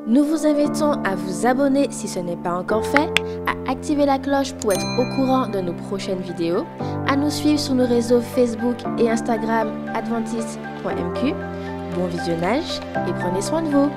Nous vous invitons à vous abonner si ce n'est pas encore fait, à activer la cloche pour être au courant de nos prochaines vidéos, à nous suivre sur nos réseaux Facebook et Instagram adventiste.mq. Bon visionnage et prenez soin de vous.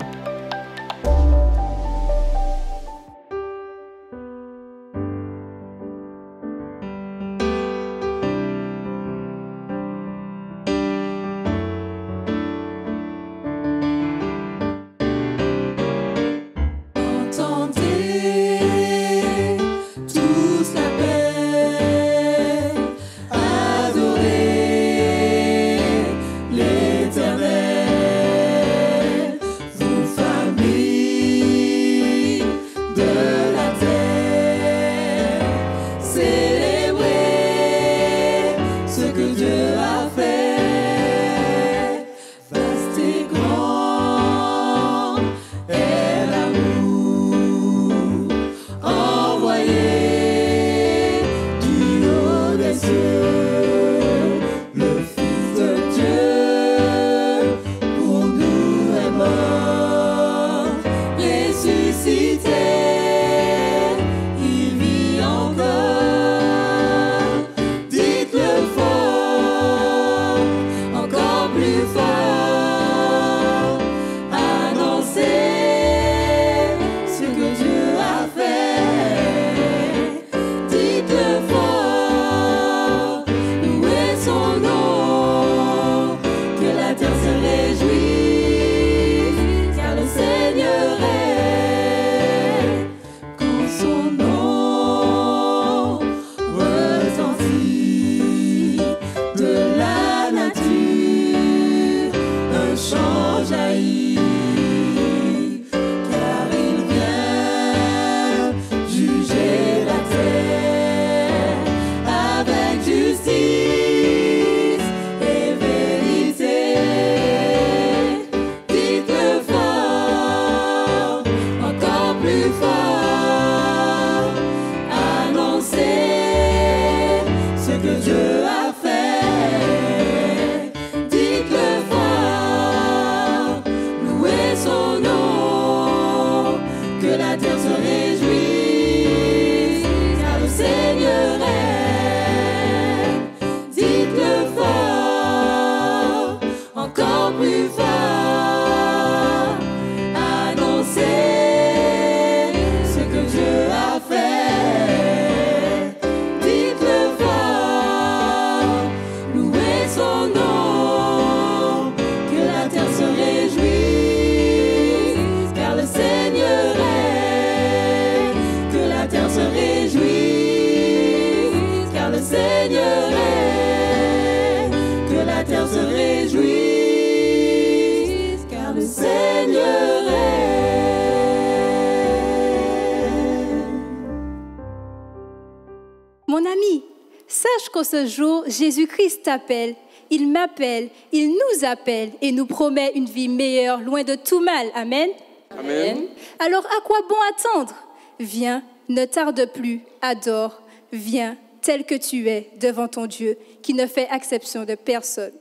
Mon ami, sache qu'en ce jour, Jésus-Christ t'appelle, il m'appelle, il nous appelle et nous promet une vie meilleure, loin de tout mal. Amen. Amen. Alors à quoi bon attendre? Viens, ne tarde plus, adore, viens tel que tu es devant ton Dieu qui ne fait exception de personne.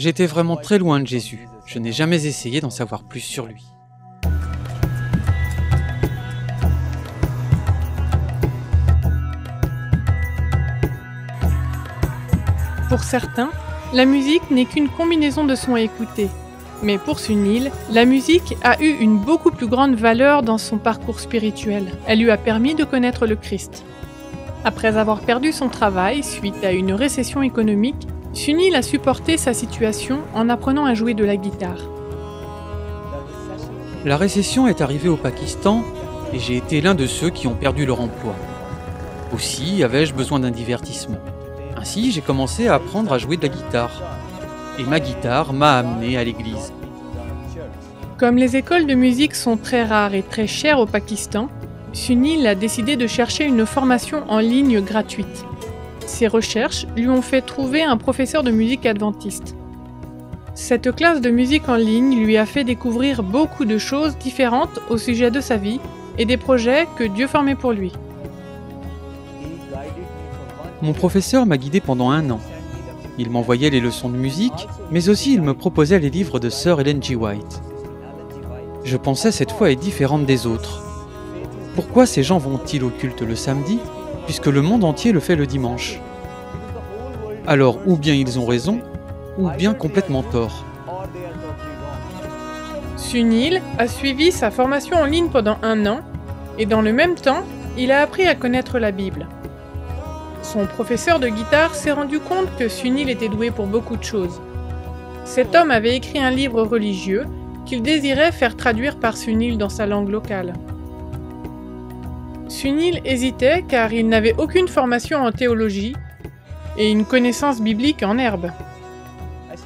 J'étais vraiment très loin de Jésus. Je n'ai jamais essayé d'en savoir plus sur lui. Pour certains, la musique n'est qu'une combinaison de sons à écouter. Mais pour Sunil, la musique a eu une beaucoup plus grande valeur dans son parcours spirituel. Elle lui a permis de connaître le Christ. Après avoir perdu son travail suite à une récession économique, Sunil a supporté sa situation en apprenant à jouer de la guitare. La récession est arrivée au Pakistan et j'ai été l'un de ceux qui ont perdu leur emploi. Aussi avais-je besoin d'un divertissement. Ainsi, j'ai commencé à apprendre à jouer de la guitare. Et ma guitare m'a amené à l'église. Comme les écoles de musique sont très rares et très chères au Pakistan, Sunil a décidé de chercher une formation en ligne gratuite. Ses recherches lui ont fait trouver un professeur de musique adventiste. Cette classe de musique en ligne lui a fait découvrir beaucoup de choses différentes au sujet de sa vie et des projets que Dieu formait pour lui. Mon professeur m'a guidé pendant 1 an. Il m'envoyait les leçons de musique, mais aussi il me proposait les livres de Sir Ellen G. White. Je pensais cette foi est différente des autres. Pourquoi ces gens vont-ils au culte le samedi, puisque le monde entier le fait le dimanche? Alors ou bien ils ont raison, ou bien complètement tort. Sunil a suivi sa formation en ligne pendant 1 an, et dans le même temps, il a appris à connaître la Bible. Son professeur de guitare s'est rendu compte que Sunil était doué pour beaucoup de choses. Cet homme avait écrit un livre religieux qu'il désirait faire traduire par Sunil dans sa langue locale. Sunil hésitait car il n'avait aucune formation en théologie et une connaissance biblique en herbe.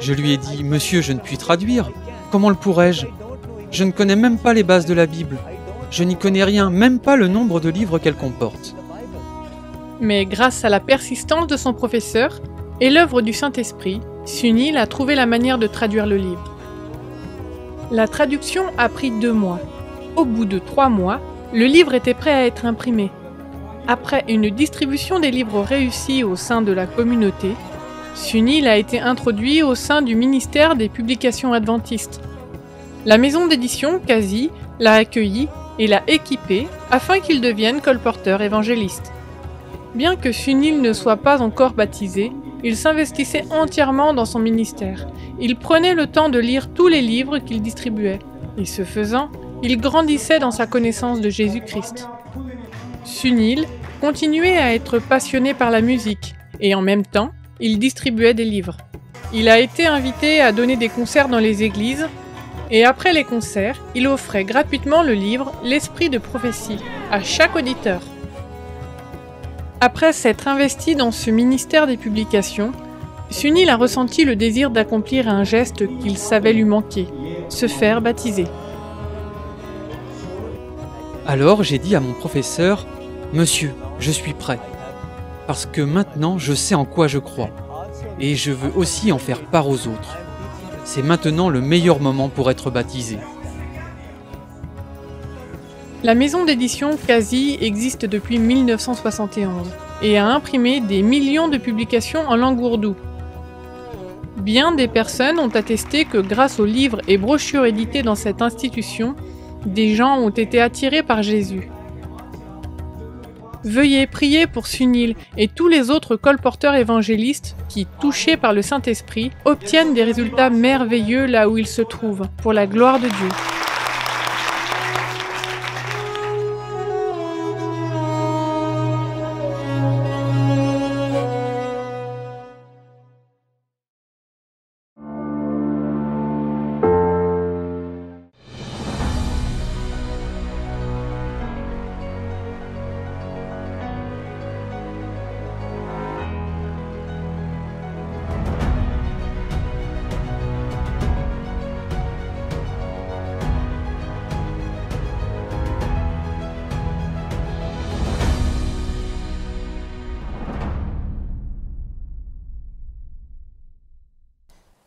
Je lui ai dit « Monsieur, je ne puis traduire. Comment le pourrais-je? Je ne connais même pas les bases de la Bible. Je n'y connais rien, même pas le nombre de livres qu'elle comporte. » Mais grâce à la persistance de son professeur et l'œuvre du Saint-Esprit, Sunil a trouvé la manière de traduire le livre. La traduction a pris 2 mois. Au bout de 3 mois, le livre était prêt à être imprimé. Après une distribution des livres réussie au sein de la communauté, Sunil a été introduit au sein du ministère des publications adventistes. La maison d'édition Kazi l'a accueilli et l'a équipé afin qu'il devienne colporteur évangéliste. Bien que Sunil ne soit pas encore baptisé, il s'investissait entièrement dans son ministère. Il prenait le temps de lire tous les livres qu'il distribuait, et ce faisant, il grandissait dans sa connaissance de Jésus-Christ. Sunil continuait à être passionné par la musique, et en même temps, il distribuait des livres. Il a été invité à donner des concerts dans les églises, et après les concerts, il offrait gratuitement le livre « L'Esprit de prophétie » à chaque auditeur. Après s'être investi dans ce ministère des publications, Sunil a ressenti le désir d'accomplir un geste qu'il savait lui manquer, se faire baptiser. Alors j'ai dit à mon professeur « Monsieur, je suis prêt, parce que maintenant je sais en quoi je crois, et je veux aussi en faire part aux autres. C'est maintenant le meilleur moment pour être baptisé. » La maison d'édition Kazi existe depuis 1971 et a imprimé des millions de publications en langue ourdou. Bien des personnes ont attesté que grâce aux livres et brochures édités dans cette institution, des gens ont été attirés par Jésus. Veuillez prier pour Sunil et tous les autres colporteurs évangélistes qui, touchés par le Saint-Esprit, obtiennent des résultats merveilleux là où ils se trouvent, pour la gloire de Dieu.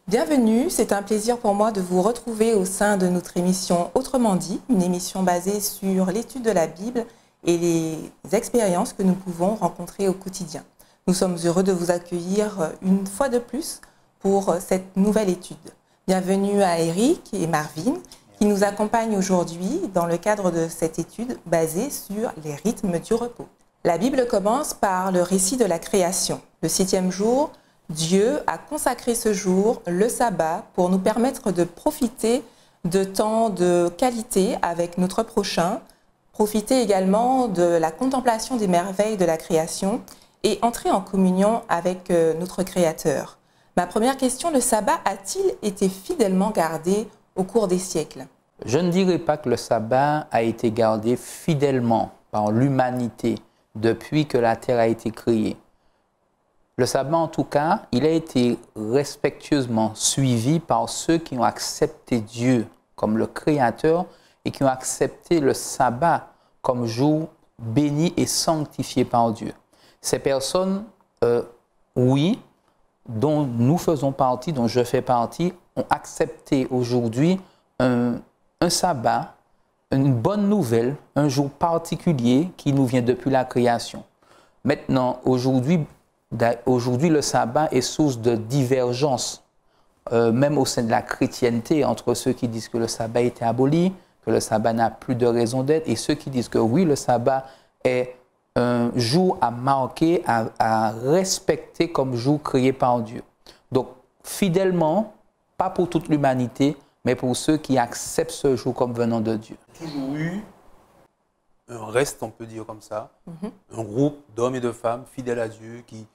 Bienvenue, c'est un plaisir pour moi de vous retrouver au sein de notre émission Autrement dit, une émission basée sur l'étude de la Bible et les expériences que nous pouvons rencontrer au quotidien. Nous sommes heureux de vous accueillir une fois de plus pour cette nouvelle étude. Bienvenue à Eric et Marvin qui nous accompagnent aujourd'hui dans le cadre de cette étude basée sur les rythmes du repos. La Bible commence par le récit de la création. Le 7e jour, Dieu a consacré ce jour, le sabbat, pour nous permettre de profiter de temps de qualité avec notre prochain, profiter également de la contemplation des merveilles de la création et entrer en communion avec notre Créateur. Ma première question, le sabbat a-t-il été fidèlement gardé au cours des siècles? Je ne dirais pas que le sabbat a été gardé fidèlement par l'humanité depuis que la terre a été créée. Le sabbat, en tout cas, il a été respectueusement suivi par ceux qui ont accepté Dieu comme le Créateur et qui ont accepté le sabbat comme jour béni et sanctifié par Dieu. Ces personnes, oui, dont nous faisons partie, dont je fais partie, ont accepté aujourd'hui un sabbat, une bonne nouvelle, un jour particulier qui nous vient depuis la création. Maintenant, aujourd'hui, le sabbat est source de divergence, même au sein de la chrétienté, entre ceux qui disent que le sabbat a été aboli, que le sabbat n'a plus de raison d'être, et ceux qui disent que oui, le sabbat est un jour à marquer, à respecter comme jour créé par Dieu. Donc, fidèlement, pas pour toute l'humanité, mais pour ceux qui acceptent ce jour comme venant de Dieu. Toujours eu un reste, on peut dire comme ça, un groupe d'hommes et de femmes fidèles à Dieu qui,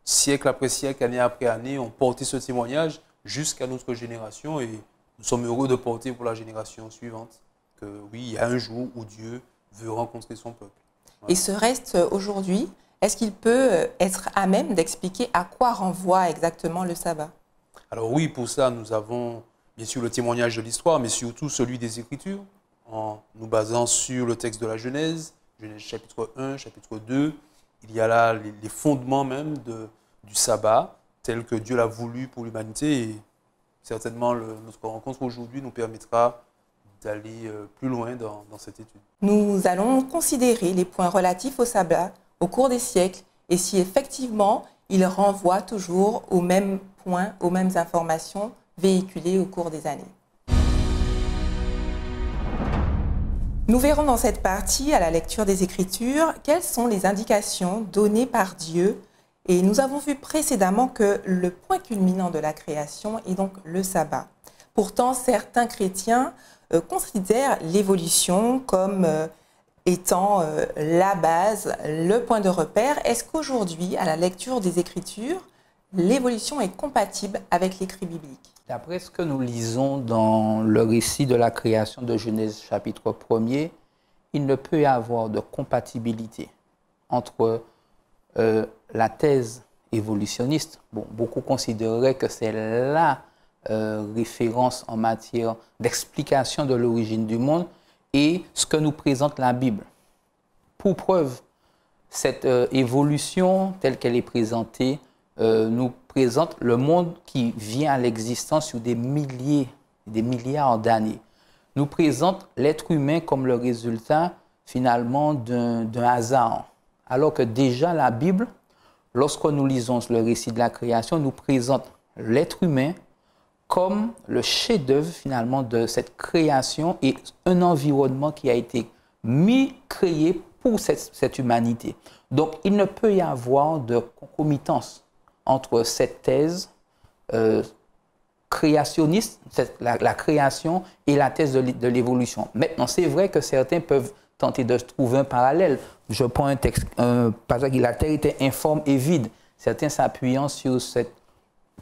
siècle après siècle, année après année, ont porté ce témoignage jusqu'à notre génération et nous sommes heureux de porter pour la génération suivante que oui, il y a un jour où Dieu veut rencontrer son peuple. Voilà. Et ce reste aujourd'hui, est-ce qu'il peut être à même d'expliquer à quoi renvoie exactement le sabbat? Alors oui, pour ça, nous avons bien sûr le témoignage de l'histoire, mais surtout celui des Écritures, en nous basant sur le texte de la Genèse, Genèse chapitre 1, chapitre 2. Il y a là les fondements même du sabbat, tel que Dieu l'a voulu pour l'humanité. Et certainement, notre rencontre aujourd'hui nous permettra d'aller plus loin dans cette étude. Nous allons considérer les points relatifs au sabbat au cours des siècles et si effectivement il renvoie toujours aux mêmes points, aux mêmes informations véhiculées au cours des années. Nous verrons dans cette partie, à la lecture des Écritures, quelles sont les indications données par Dieu. Et nous avons vu précédemment que le point culminant de la création est donc le sabbat. Pourtant, certains chrétiens considèrent l'évolution comme étant la base, le point de repère. Est-ce qu'aujourd'hui, à la lecture des Écritures, l'évolution est compatible avec l'écrit biblique? D'après ce que nous lisons dans le récit de la création de Genèse chapitre 1er, il ne peut y avoir de compatibilité entre la thèse évolutionniste. Bon, beaucoup considéreraient que c'est la référence en matière d'explication de l'origine du monde et ce que nous présente la Bible. Pour preuve, cette évolution telle qu'elle est présentée nous présente le monde qui vient à l'existence sur des milliers, des milliards d'années. Nous présente l'être humain comme le résultat finalement d'un hasard. Alors que déjà la Bible, lorsque nous lisons le récit de la création, nous présente l'être humain comme le chef-d'œuvre finalement de cette création et un environnement qui a été créé pour cette humanité. Donc il ne peut y avoir de concomitance entre cette thèse créationniste, la création, et la thèse de l'évolution. Maintenant, c'est vrai que certains peuvent tenter de trouver un parallèle. Je prends un texte, par exemple, la terre était informe et vide. Certains s'appuyant sur cette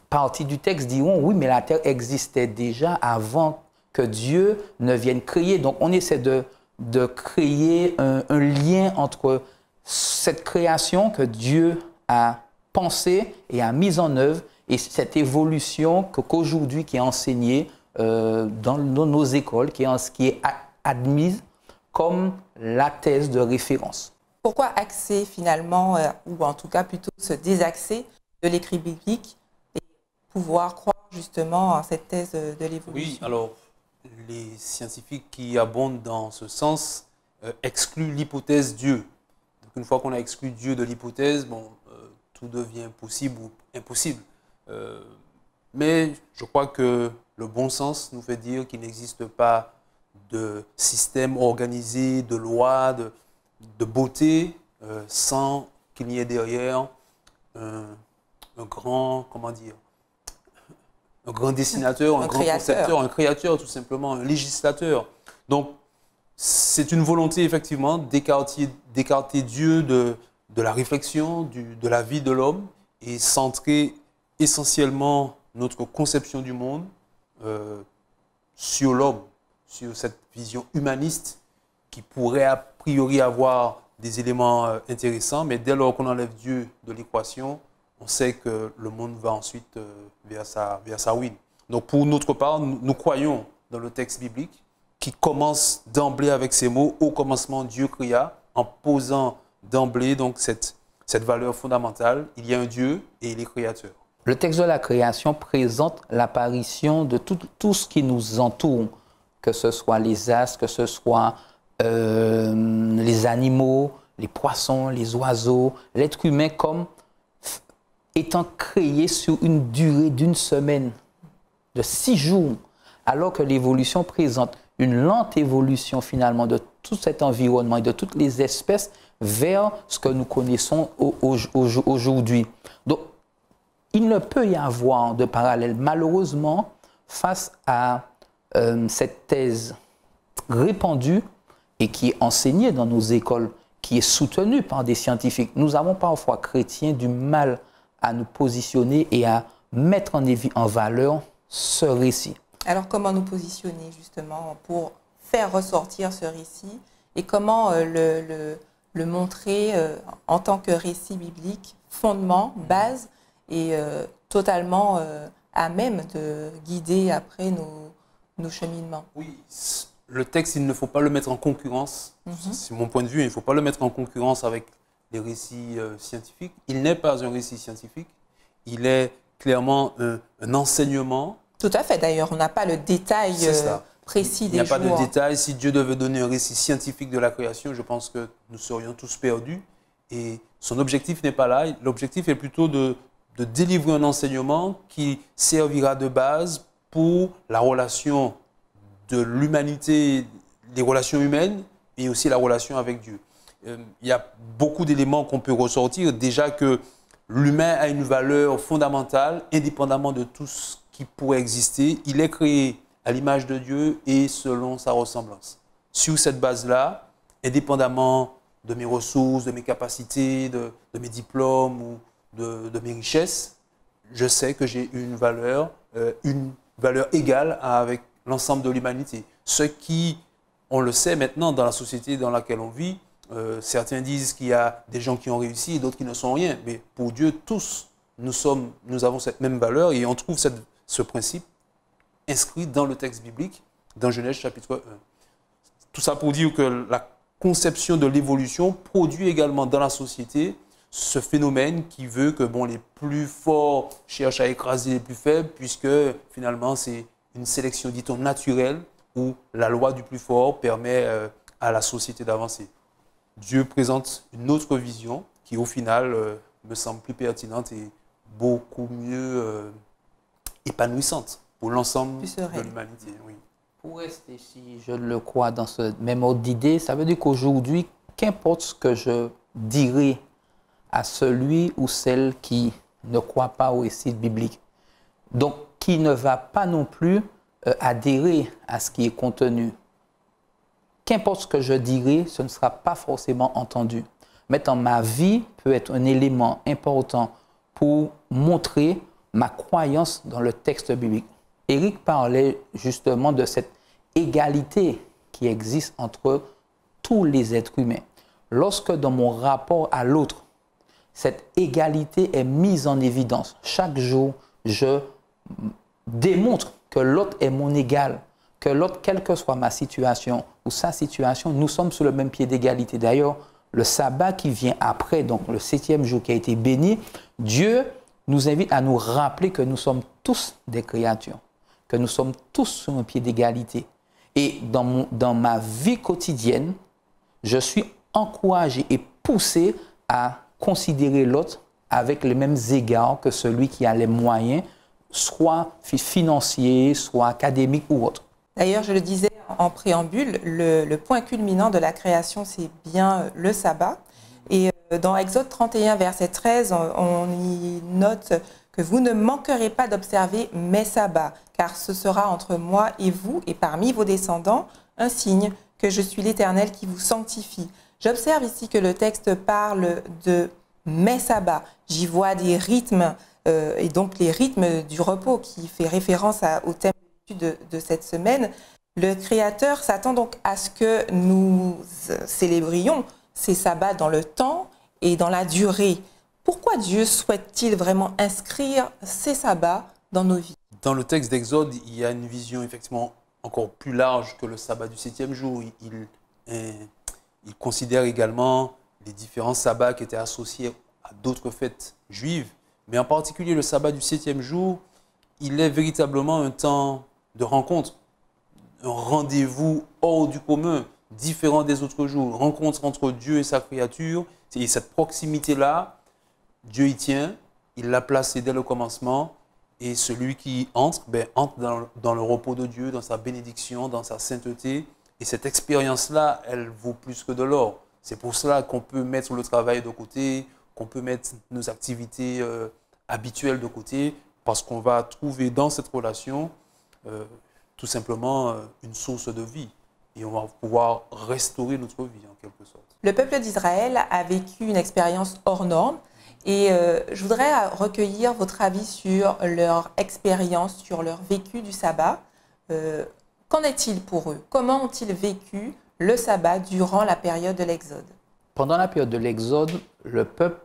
partie du texte diront, oui, mais la terre existait déjà avant que Dieu ne vienne créer. Donc, on essaie de créer un lien entre cette création que Dieu a pensée et a mise en œuvre et cette évolution qu'aujourd'hui qui est enseignée dans nos écoles, qui est admise comme la thèse de référence. Pourquoi axer finalement, ou en tout cas plutôt se désaxer de l'écrit biblique et pouvoir croire justement en cette thèse de l'évolution? Oui, alors les scientifiques qui abondent dans ce sens excluent l'hypothèse Dieu. Donc une fois qu'on a exclu Dieu de l'hypothèse, bon, tout devient possible ou impossible. Mais je crois que le bon sens nous fait dire qu'il n'existe pas de système organisé, de loi, de beauté, sans qu'il n'y ait derrière un grand, comment dire, un grand dessinateur, un grand concepteur, un créateur tout simplement, un législateur. Donc, c'est une volonté effectivement d'écarter Dieu de la réflexion, de la vie de l'homme et centrer essentiellement notre conception du monde sur l'homme, sur cette vision humaniste qui pourrait a priori avoir des éléments intéressants, mais dès lors qu'on enlève Dieu de l'équation, on sait que le monde va ensuite vers sa ruine. Donc pour notre part, nous croyons dans le texte biblique qui commence d'emblée avec ces mots « Au commencement, Dieu créa », en posant d'emblée donc cette valeur fondamentale. Il y a un Dieu et il est créateur. Le texte de la création présente l'apparition de tout ce qui nous entoure, que ce soit les astres, que ce soit les animaux, les poissons, les oiseaux, l'être humain comme étant créé sur une durée d'une semaine, de 6 jours, alors que l'évolution présente une lente évolution finalement de tout cet environnement et de toutes les espèces vers ce que nous connaissons aujourd'hui. Donc, il ne peut y avoir de parallèle. Malheureusement, face à cette thèse répandue et qui est enseignée dans nos écoles, qui est soutenue par des scientifiques, nous avons parfois, chrétiens, du mal à nous positionner et à mettre en valeur ce récit. Alors, comment nous positionner justement pour faire ressortir ce récit et comment le montrer en tant que récit biblique, fondement, base et totalement à même de guider après nos cheminements? Oui, le texte, il ne faut pas le mettre en concurrence. C'est mon point de vue, il ne faut pas le mettre en concurrence avec les récits scientifiques. Il n'est pas un récit scientifique, il est clairement un enseignement. Tout à fait, d'ailleurs, on n'a pas le détail précis des jours. Il n'y a pas de détail. Si Dieu devait donner un récit scientifique de la création, je pense que nous serions tous perdus. Et son objectif n'est pas là. L'objectif est plutôt de délivrer un enseignement qui servira de base pour la relation de l'humanité, les relations humaines et aussi la relation avec Dieu. Il y a beaucoup d'éléments qu'on peut ressortir. Déjà que l'humain a une valeur fondamentale, indépendamment de tout ce qui pourrait exister. Il est créé à l'image de Dieu et selon sa ressemblance. Sur cette base-là, indépendamment de mes ressources, de mes capacités, de mes diplômes ou de mes richesses, je sais que j'ai une valeur égale avec l'ensemble de l'humanité. Ce qui, on le sait maintenant dans la société dans laquelle on vit, certains disent qu'il y a des gens qui ont réussi et d'autres qui ne sont rien. Mais pour Dieu, tous, nous avons cette même valeur et on trouve ce principe inscrit dans le texte biblique, dans Genèse chapitre 1. Tout ça pour dire que la conception de l'évolution produit également dans la société ce phénomène qui veut que les plus forts cherchent à écraser les plus faibles, puisque finalement c'est une sélection, dit-on, naturelle, où la loi du plus fort permet à la société d'avancer. Dieu présente une autre vision qui, au final, me semble plus pertinente et beaucoup mieux épanouissante pour l'ensemble de l'humanité. Oui. Pour rester, si je le crois, dans ce même ordre d'idée, ça veut dire qu'aujourd'hui, qu'importe ce que je dirai à celui ou celle qui ne croit pas au récit biblique, donc qui ne va pas non plus adhérer à ce qui est contenu, qu'importe ce que je dirai, ce ne sera pas forcément entendu. Maintenant, ma vie peut être un élément important pour montrer ma croyance dans le texte biblique. Éric parlait justement de cette égalité qui existe entre tous les êtres humains. Lorsque dans mon rapport à l'autre, cette égalité est mise en évidence, chaque jour, je démontre que l'autre est mon égal, que l'autre, quelle que soit ma situation ou sa situation, nous sommes sur le même pied d'égalité. D'ailleurs, le sabbat qui vient après, donc le 7e jour qui a été béni, Dieu nous invite à nous rappeler que nous sommes tous des créatures, que nous sommes tous sur un pied d'égalité. Et dans ma vie quotidienne, je suis encouragé et poussé à considérer l'autre avec les mêmes égards que celui qui a les moyens soit financiers, soit académiques ou autres. D'ailleurs, je le disais en préambule, le point culminant de la création, c'est bien le sabbat. Et dans Exode 31, verset 13, on y note que vous ne manquerez pas d'observer mes sabbats, car ce sera entre moi et vous et parmi vos descendants un signe que je suis l'Éternel qui vous sanctifie. J'observe ici que le texte parle de mes sabbats. J'y vois des rythmes, et donc les rythmes du repos qui fait référence au thème de cette semaine. Le Créateur s'attend donc à ce que nous célébrions ces sabbats dans le temps et dans la durée. Pourquoi Dieu souhaite-t-il vraiment inscrire ces sabbats dans nos vies? Dans le texte d'Exode, il y a une vision effectivement encore plus large que le sabbat du 7e jour. Il considère également les différents sabbats qui étaient associés à d'autres fêtes juives. Mais en particulier le sabbat du 7e jour, il est véritablement un temps de rencontre, un rendez-vous hors du commun, différent des autres jours, rencontre entre Dieu et sa créature. Et cette proximité-là, Dieu y tient, il l'a placée dès le commencement. Et celui qui entre, entre dans le repos de Dieu, dans sa bénédiction, dans sa sainteté. Et cette expérience-là, elle vaut plus que de l'or. C'est pour cela qu'on peut mettre le travail de côté, qu'on peut mettre nos activités habituelles de côté, parce qu'on va trouver dans cette relation tout simplement une source de vie. Et on va pouvoir restaurer notre vie en quelque sorte. Le peuple d'Israël a vécu une expérience hors norme. Et je voudrais recueillir votre avis sur leur expérience, sur leur vécu du sabbat. Qu'en est-il pour eux? Comment ont-ils vécu le sabbat durant la période de l'Exode? Pendant la période de l'Exode, le peuple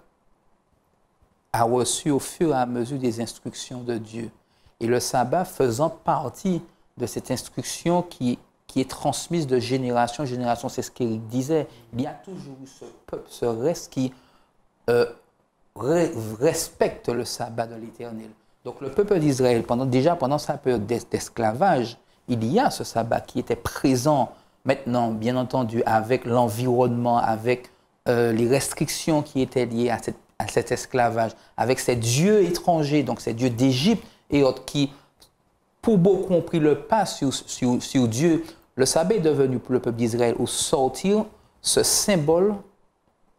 a reçu au fur et à mesure des instructions de Dieu. Et le sabbat faisant partie de cette instruction qui est transmise de génération en génération. C'est ce qu'il disait. Il y a toujours eu ce peuple, ce reste qui respecte le sabbat de l'Éternel. Donc le peuple d'Israël, pendant sa période d'esclavage, il y a ce sabbat qui était présent maintenant, bien entendu, avec l'environnement, avec les restrictions qui étaient liées à cet esclavage, avec ces dieux étrangers, donc ces dieux d'Égypte et autres qui, pour beaucoup, ont pris le pas sur Dieu. Le sabbat est devenu pour le peuple d'Israël, au sortir, ce symbole,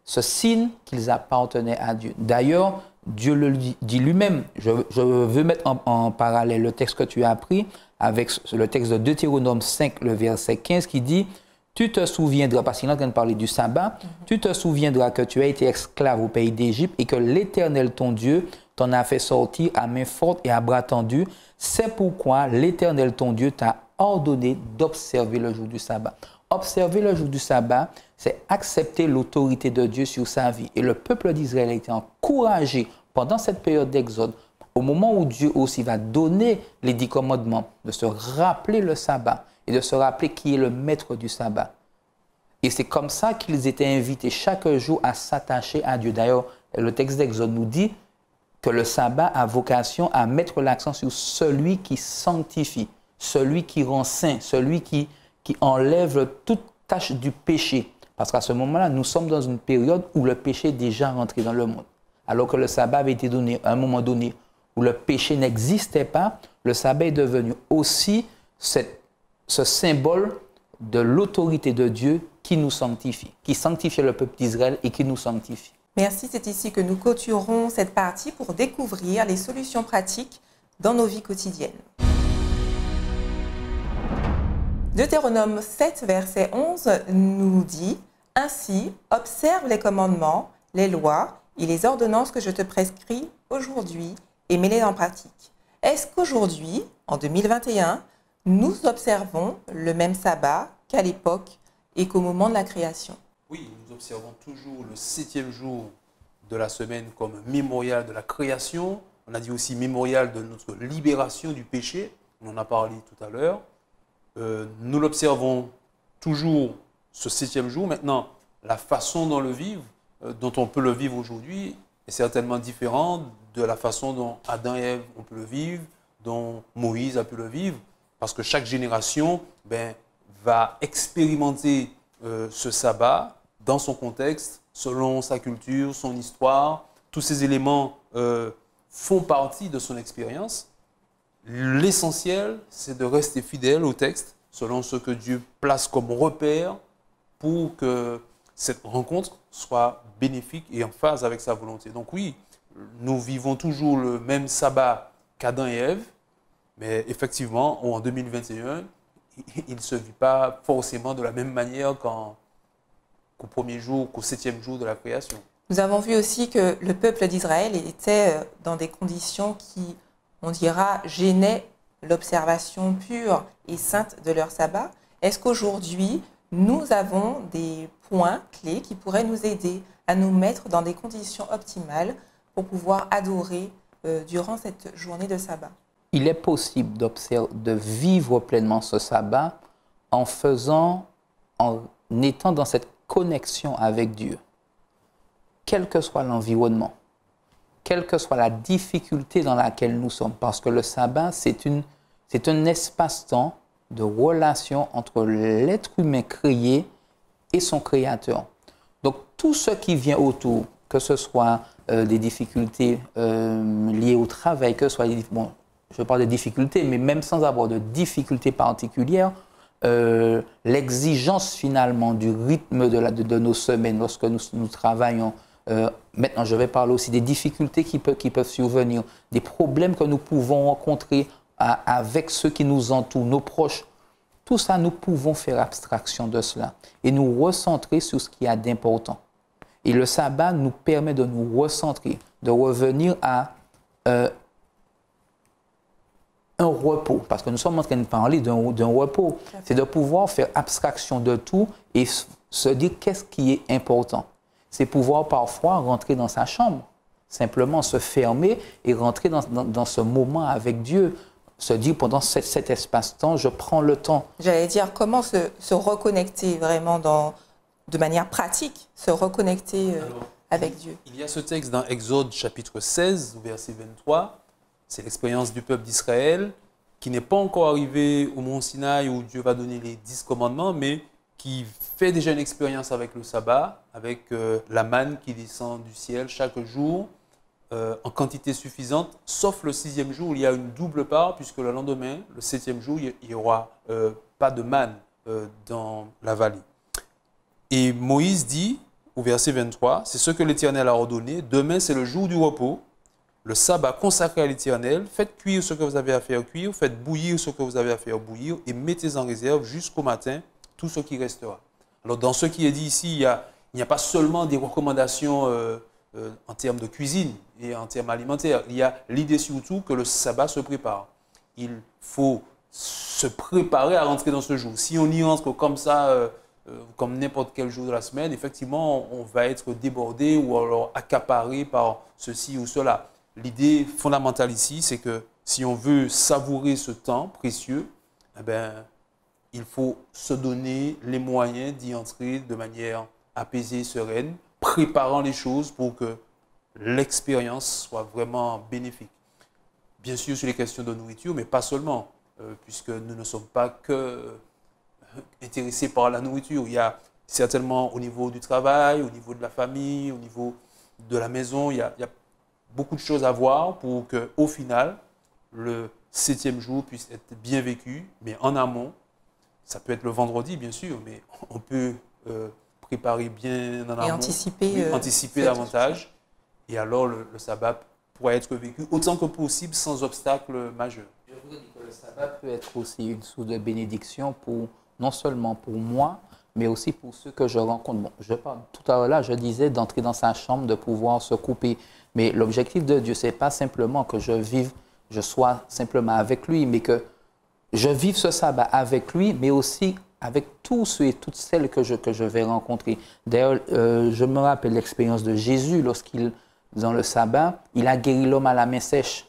ce signe qu'ils appartenaient à Dieu. D'ailleurs, Dieu le dit lui-même. Je veux mettre en parallèle le texte que tu as appris avec le texte de Deutéronome 5, le verset 15, qui dit « Tu te souviendras », parce qu'il est en train de parler du sabbat, « Tu te souviendras que tu as été esclave au pays d'Égypte et que l'Éternel, ton Dieu, t'en a fait sortir à main forte et à bras tendus. C'est pourquoi l'Éternel, ton Dieu, t'a ordonné d'observer le jour du sabbat. » Observer le jour du sabbat, c'est accepter l'autorité de Dieu sur sa vie. Et le peuple d'Israël a été encouragé pendant cette période d'Exode, au moment où Dieu aussi va donner les 10 commandements, de se rappeler le sabbat et de se rappeler qui est le maître du sabbat. Et c'est comme ça qu'ils étaient invités chaque jour à s'attacher à Dieu. D'ailleurs, le texte d'Exode nous dit que le sabbat a vocation à mettre l'accent sur celui qui sanctifie, celui qui rend saint, celui qui enlève toute tache du péché. Parce qu'à ce moment-là, nous sommes dans une période où le péché est déjà rentré dans le monde. Alors que le sabbat avait été donné à un moment donné où le péché n'existait pas, le sabbat est devenu aussi ce symbole de l'autorité de Dieu qui nous sanctifie, qui sanctifiait le peuple d'Israël et qui nous sanctifie. Merci, c'est ici que nous clôturons cette partie pour découvrir les solutions pratiques dans nos vies quotidiennes. Deutéronome 7, verset 11 nous dit « Ainsi, observe les commandements, les lois et les ordonnances que je te prescris aujourd'hui et mets-les en pratique. » Est-ce qu'aujourd'hui, en 2021, nous observons le même sabbat qu'à l'époque et qu'au moment de la création? Oui, nous observons toujours le 7e jour de la semaine comme mémorial de la création. On a dit aussi mémorial de notre libération du péché. On en a parlé tout à l'heure. Nous l'observons toujours ce 7e jour. Maintenant, la façon dont on peut le vivre aujourd'hui est certainement différente de la façon dont Adam et Ève ont pu le vivre, dont Moïse a pu le vivre, parce que chaque génération va expérimenter ce sabbat dans son contexte, selon sa culture, son histoire. Tous ces éléments font partie de son expérience. l'essentiel, c'est de rester fidèle au texte, selon ce que Dieu place comme repère pour que cette rencontre soit bénéfique et en phase avec sa volonté. Donc oui, nous vivons toujours le même sabbat qu'Adam et Ève, mais effectivement, en 2021, il ne se vit pas forcément de la même manière qu'au premier jour, qu'au 7e jour de la création. Nous avons vu aussi que le peuple d'Israël était dans des conditions qui, on dira, gênaient l'observation pure et sainte de leur sabbat. Est-ce qu'aujourd'hui, nous avons des points clés qui pourraient nous aider à nous mettre dans des conditions optimales pour pouvoir adorer durant cette journée de sabbat? Il est possible de vivre pleinement ce sabbat en étant dans cette connexion avec Dieu. Quel que soit l'environnement, quelle que soit la difficulté dans laquelle nous sommes, parce que le sabbat, c'est un espace-temps de relation entre l'être humain créé et son créateur. Donc, tout ce qui vient autour, que ce soit des difficultés liées au travail, que ce soit bon, je parle de difficultés, mais même sans avoir de difficultés particulières, l'exigence finalement du rythme de nos semaines lorsque nous travaillons. Maintenant, je vais parler aussi des difficultés qui peuvent survenir, des problèmes que nous pouvons rencontrer avec ceux qui nous entourent, nos proches. Tout ça, nous pouvons faire abstraction de cela et nous recentrer sur ce qu'il y a d'important. Et le sabbat nous permet de nous recentrer, de revenir à un repos, parce que nous sommes en train de parler d'un repos. C'est de pouvoir faire abstraction de tout et se dire qu'est-ce qui est important. C'est pouvoir parfois rentrer dans sa chambre, simplement se fermer et rentrer dans ce moment avec Dieu. Se dire pendant cet espace-temps, je prends le temps. J'allais dire comment se reconnecter vraiment de manière pratique, se reconnecter avec Dieu. Il y a ce texte dans Exode chapitre 16, verset 23. C'est l'expérience du peuple d'Israël qui n'est pas encore arrivé au mont Sinaï où Dieu va donner les 10 commandements, mais qui fait déjà une expérience avec le sabbat, avec la manne qui descend du ciel chaque jour, en quantité suffisante, sauf le 6e jour où il y a une double part, puisque le lendemain, le 7e jour, il n'y aura pas de manne dans la vallée. Et Moïse dit, au verset 23, « C'est ce que l'Éternel a ordonné, demain c'est le jour du repos, le sabbat consacré à l'Éternel, faites cuire ce que vous avez à faire cuire, faites bouillir ce que vous avez à faire bouillir, et mettez en réserve jusqu'au matin tout ce qui restera. » Alors dans ce qui est dit ici, il n'y a pas seulement des recommandations en termes de cuisine et en termes alimentaires. Il y a l'idée surtout que le sabbat se prépare. Il faut se préparer à rentrer dans ce jour. Si on y entre comme ça, comme n'importe quel jour de la semaine, effectivement, on va être débordé ou alors accaparé par ceci ou cela. L'idée fondamentale ici, c'est que si on veut savourer ce temps précieux, eh bien, il faut se donner les moyens d'y entrer de manière apaisée et sereine, préparant les choses pour que l'expérience soit vraiment bénéfique. Bien sûr sur les questions de nourriture, mais pas seulement, puisque nous ne sommes pas que intéressés par la nourriture. Il y a certainement au niveau du travail, au niveau de la famille, au niveau de la maison, il y a beaucoup de choses à voir pour qu'au final, le 7e jour puisse être bien vécu, mais en amont. Ça peut être le vendredi, bien sûr, mais on peut préparer bien en amont. Et anticiper. Oui, anticiper davantage. Et alors, le sabbat pourra être vécu autant que possible sans obstacle majeur. Je vous dis que le sabbat peut être aussi une source de bénédiction non seulement pour moi, mais aussi pour ceux que je rencontre. Bon, tout à l'heure, je disais d'entrer dans sa chambre, de pouvoir se couper. Mais l'objectif de Dieu, ce n'est pas simplement que je sois simplement avec lui, mais que je vive ce sabbat avec lui, mais aussi avec tous ceux et toutes celles que je vais rencontrer. D'ailleurs, je me rappelle l'expérience de Jésus dans le sabbat, il a guéri l'homme à la main sèche.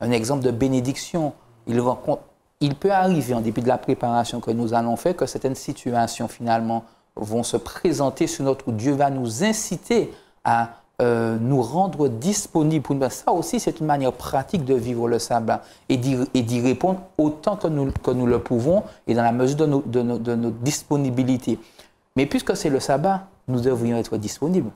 Un exemple de bénédiction. Il peut arriver, en dépit de la préparation que nous allons faire, que certaines situations finalement vont se présenter sur notre route. Dieu va nous inciter à nous rendre disponibles. Ça aussi, c'est une manière pratique de vivre le sabbat et d'y répondre autant que nous le pouvons et dans la mesure de notre disponibilité. Mais puisque c'est le sabbat, nous devrions être disponibles.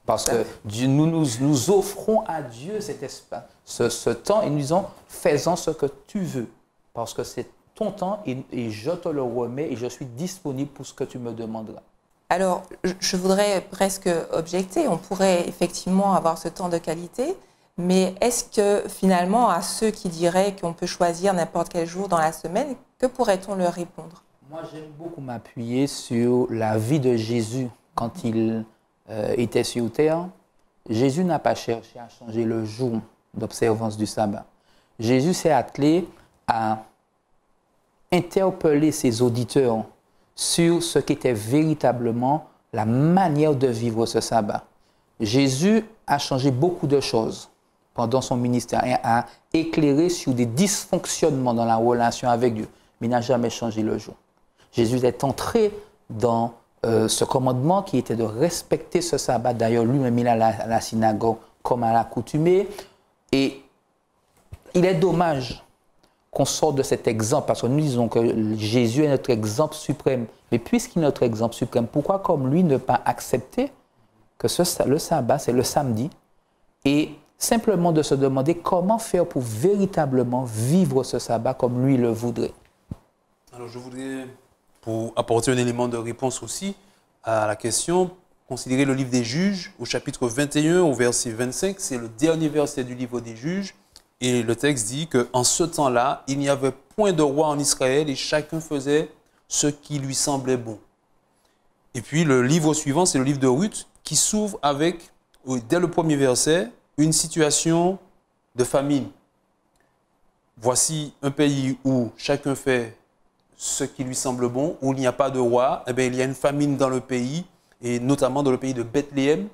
Parce que Dieu, nous offrons à Dieu cet espace, ce temps, et nous disons, fais-en ce que tu veux. Parce que c'est ton temps et je te le remets et je suis disponible pour ce que tu me demanderas. Alors, je voudrais presque objecter. On pourrait effectivement avoir ce temps de qualité, mais est-ce que finalement, à ceux qui diraient qu'on peut choisir n'importe quel jour dans la semaine, que pourrait-on leur répondre? Moi, j'aime beaucoup m'appuyer sur la vie de Jésus quand il était sur terre. Jésus n'a pas cherché à changer le jour d'observance du sabbat. Jésus s'est attelé à interpeller ses auditeurs sur ce qu'était véritablement la manière de vivre ce sabbat. Jésus a changé beaucoup de choses pendant son ministère et a éclairé sur des dysfonctionnements dans la relation avec Dieu, mais il n'a jamais changé le jour. Jésus est entré dans ce commandement qui était de respecter ce sabbat. D'ailleurs, lui-même, il allait à la synagogue comme à l'accoutumée. Et il est dommage qu'on sorte de cet exemple, parce que nous disons que Jésus est notre exemple suprême. Mais puisqu'il est notre exemple suprême, pourquoi comme lui ne pas accepter que le sabbat, c'est le samedi, et simplement de se demander comment faire pour véritablement vivre ce sabbat comme lui le voudrait. Alors je voudrais, pour apporter un élément de réponse aussi à la question, considérer le livre des Juges au chapitre 21 au verset 25. C'est le dernier verset du livre des Juges. Et le texte dit qu'en ce temps-là, il n'y avait point de roi en Israël et chacun faisait ce qui lui semblait bon. Et puis le livre suivant, c'est le livre de Ruth qui s'ouvre avec, dès le premier verset, une situation de famine. Voici un pays où chacun fait ce qui lui semble bon, où il n'y a pas de roi. Eh bien, il y a une famine dans le pays, et notamment dans le pays de Bethléem.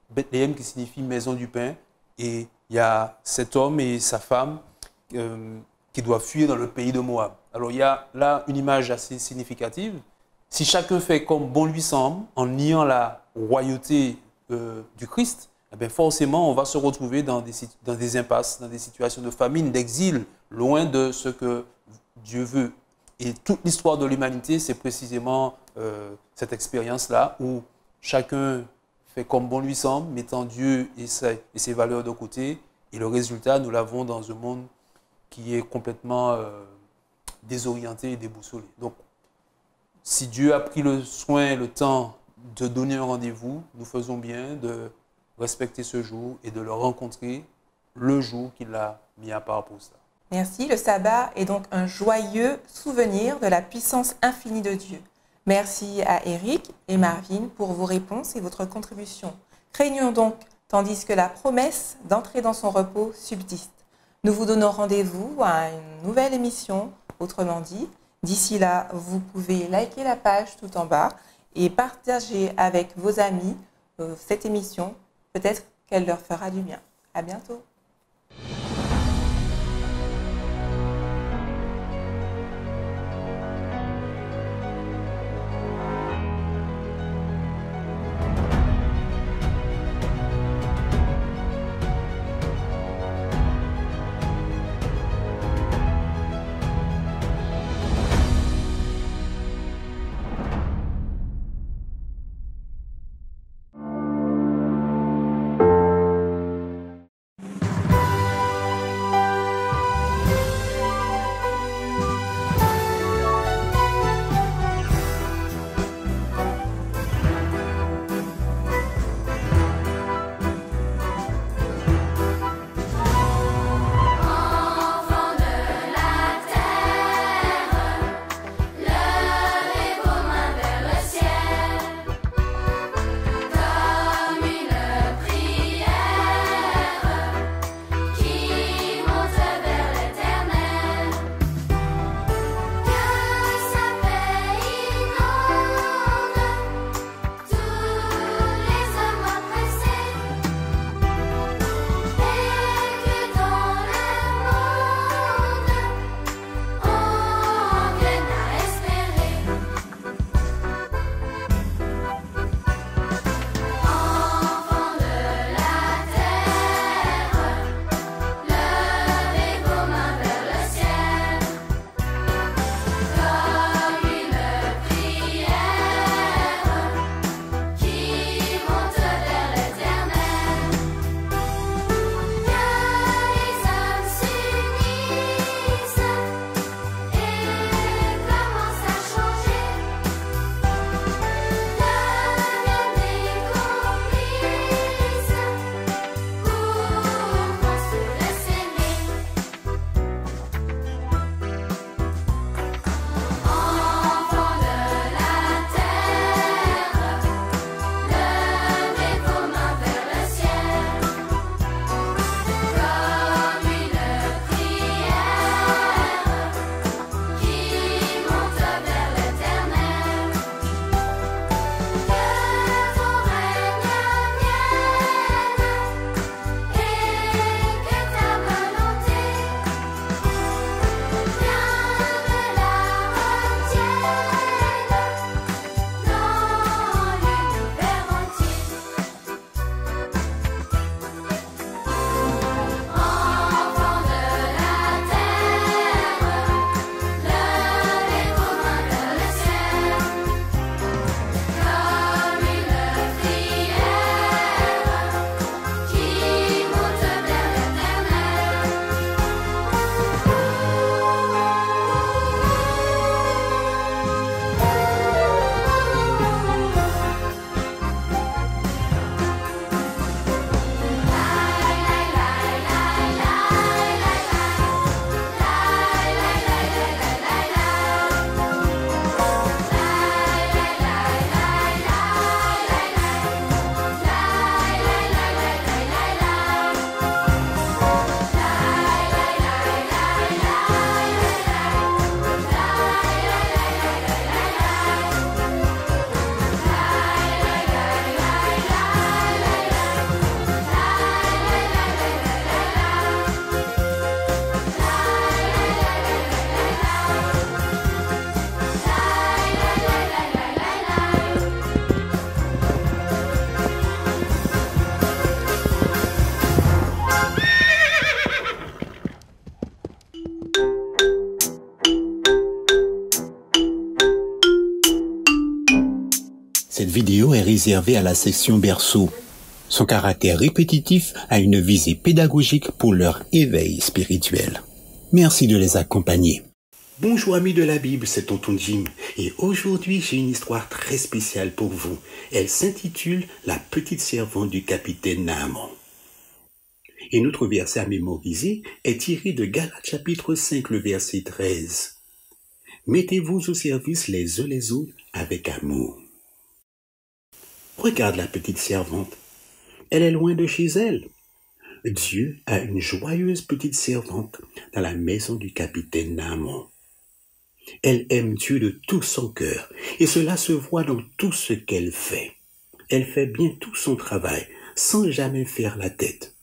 Bethléem qui signifie maison du pain. Et il y a cet homme et sa femme qui doivent fuir dans le pays de Moab. Alors il y a là une image assez significative. Si chacun fait comme bon lui semble, en niant la royauté du Christ, eh bien forcément on va se retrouver dans des impasses, dans des situations de famine, d'exil, loin de ce que Dieu veut. Et toute l'histoire de l'humanité, c'est précisément cette expérience-là où chacun fait comme bon lui semble, mettant Dieu et ses valeurs de côté. Et le résultat, nous l'avons dans un monde qui est complètement désorienté et déboussolé. Donc, si Dieu a pris le soin, le temps de donner un rendez-vous, nous faisons bien de respecter ce jour et de le rencontrer le jour qu'il a mis à part pour cela. Merci. Le sabbat est donc un joyeux souvenir de la puissance infinie de Dieu. Merci à Eric et Marvin pour vos réponses et votre contribution. Craignons donc, tandis que la promesse d'entrer dans son repos subsiste. Nous vous donnons rendez-vous à une nouvelle émission, autrement dit. D'ici là, vous pouvez liker la page tout en bas et partager avec vos amis cette émission. Peut-être qu'elle leur fera du bien. À bientôt. Cette vidéo est réservée à la section berceau. Son caractère répétitif a une visée pédagogique pour leur éveil spirituel. Merci de les accompagner. Bonjour amis de la Bible, c'est Tonton Jim et aujourd'hui j'ai une histoire très spéciale pour vous. Elle s'intitule « La petite servante du capitaine Naaman ». Et notre verset à mémoriser est tiré de Galates chapitre 5, le verset 13. « Mettez-vous au service les uns les autres avec amour. » Regarde la petite servante, elle est loin de chez elle. Dieu a une joyeuse petite servante dans la maison du capitaine Naaman. Elle aime Dieu de tout son cœur et cela se voit dans tout ce qu'elle fait. Elle fait bien tout son travail sans jamais faire la tête.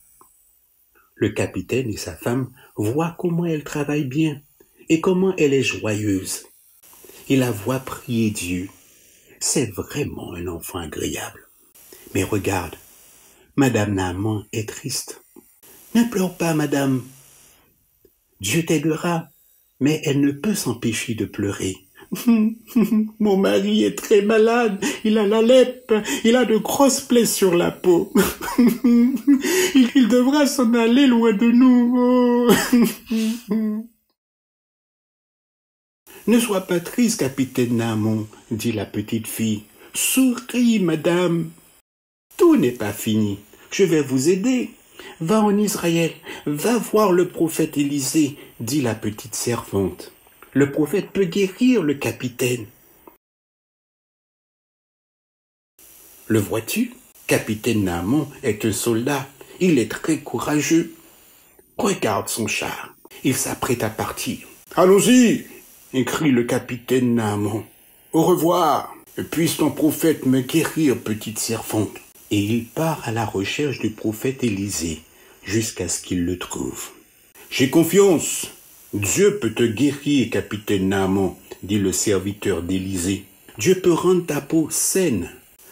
Le capitaine et sa femme voient comment elle travaille bien et comment elle est joyeuse. Ils la voient prier Dieu. C'est vraiment un enfant agréable. Mais regarde, Madame Naaman est triste. Ne pleure pas, madame. Dieu t'aidera. Mais elle ne peut s'empêcher de pleurer. Mon mari est très malade, il a la lèpre, il a de grosses plaies sur la peau. Il devra s'en aller loin de nous. Ne sois pas triste, capitaine Naaman, dit la petite fille. Souris, madame. Tout n'est pas fini. Je vais vous aider. Va en Israël, va voir le prophète Élisée, dit la petite servante. Le prophète peut guérir le capitaine. Le vois-tu? Capitaine Naaman est un soldat. Il est très courageux. Regarde son char. Il s'apprête à partir. Allons-y, écrit le capitaine Naaman. Au revoir. Puisse ton prophète me guérir, petite servante. Et il part à la recherche du prophète Élisée, jusqu'à ce qu'il le trouve. « J'ai confiance. Dieu peut te guérir, capitaine Naaman, dit le serviteur d'Élisée. Dieu peut rendre ta peau saine.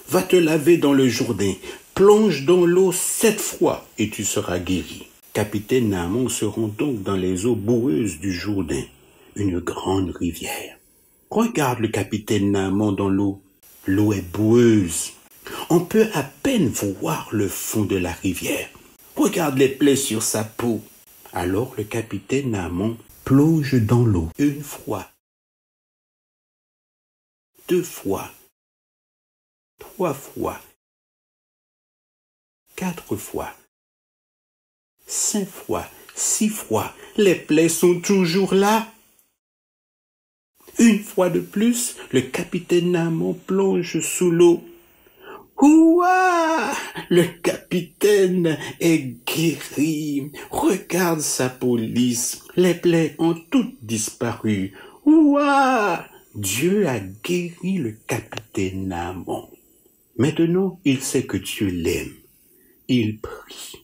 Va te laver dans le Jourdain, plonge dans l'eau 7 fois et tu seras guéri. » Capitaine Naaman se rend donc dans les eaux boueuses du Jourdain, une grande rivière. Regarde le capitaine Naaman dans l'eau. L'eau est boueuse. On peut à peine voir le fond de la rivière. Regarde les plaies sur sa peau. Alors le capitaine Naaman plonge dans l'eau 1 fois, 2 fois, 3 fois, 4 fois, 5 fois, 6 fois. Les plaies sont toujours là. 1 fois de plus, le capitaine Naaman plonge sous l'eau. Ouah! Le capitaine est guéri. Regarde sa peau lisse. Les plaies ont toutes disparu. Ouah! Dieu a guéri le capitaine Naaman. Maintenant, il sait que Dieu l'aime. Il prie.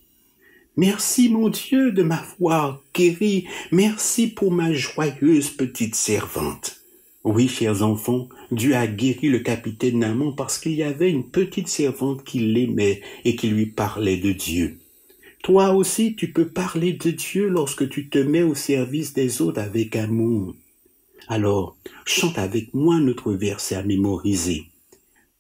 Merci mon Dieu de m'avoir guéri. Merci pour ma joyeuse petite servante. Oui, chers enfants, Dieu a guéri le capitaine Naaman parce qu'il y avait une petite servante qui l'aimait et qui lui parlait de Dieu. Toi aussi, tu peux parler de Dieu lorsque tu te mets au service des autres avec amour. Alors, chante avec moi notre verset à mémoriser.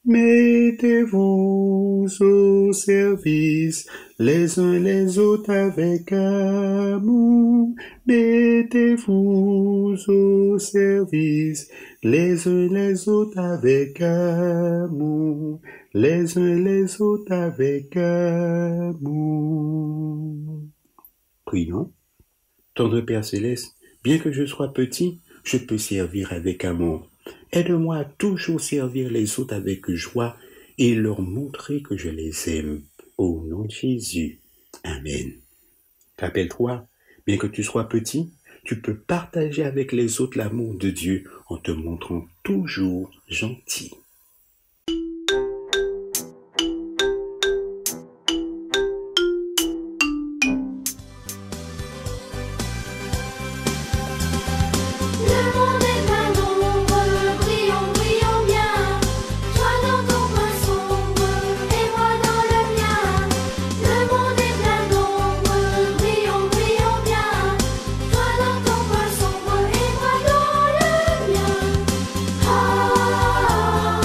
Mettez-vous au service les uns les autres avec amour. Mettez-vous au service les uns les autres avec amour. Les uns les autres avec amour. Prions. Tendre Père Céleste, bien que je sois petit, je peux servir avec amour. Aide-moi à toujours servir les autres avec joie et leur montrer que je les aime. Au nom de Jésus. Amen. Rappelle-toi, bien que tu sois petit, tu peux partager avec les autres l'amour de Dieu en te montrant toujours gentil. Ah